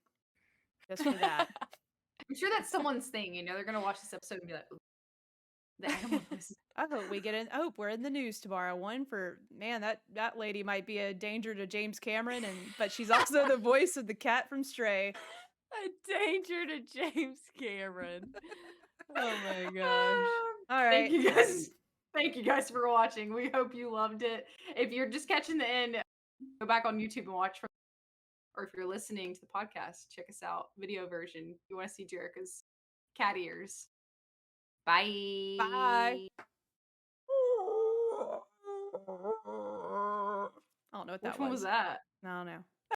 just for that. I'm sure that's someone's thing. You know, they're gonna watch this episode and be like, "Ooh, the animal voices." I hope we get in. I hope we're in the news tomorrow. One for man, that lady might be a danger to James Cameron, but she's also the voice of the cat from Stray. A danger to James Cameron. Oh my gosh. All right. Thank you guys. Thank you guys for watching. We hope you loved it. If you're just catching the end, go back on YouTube and watch from. Or if you're listening to the podcast, check us out. Video version. You want to see Jerica's cat ears. Bye. Bye. I don't know what that Which one was that? I don't know.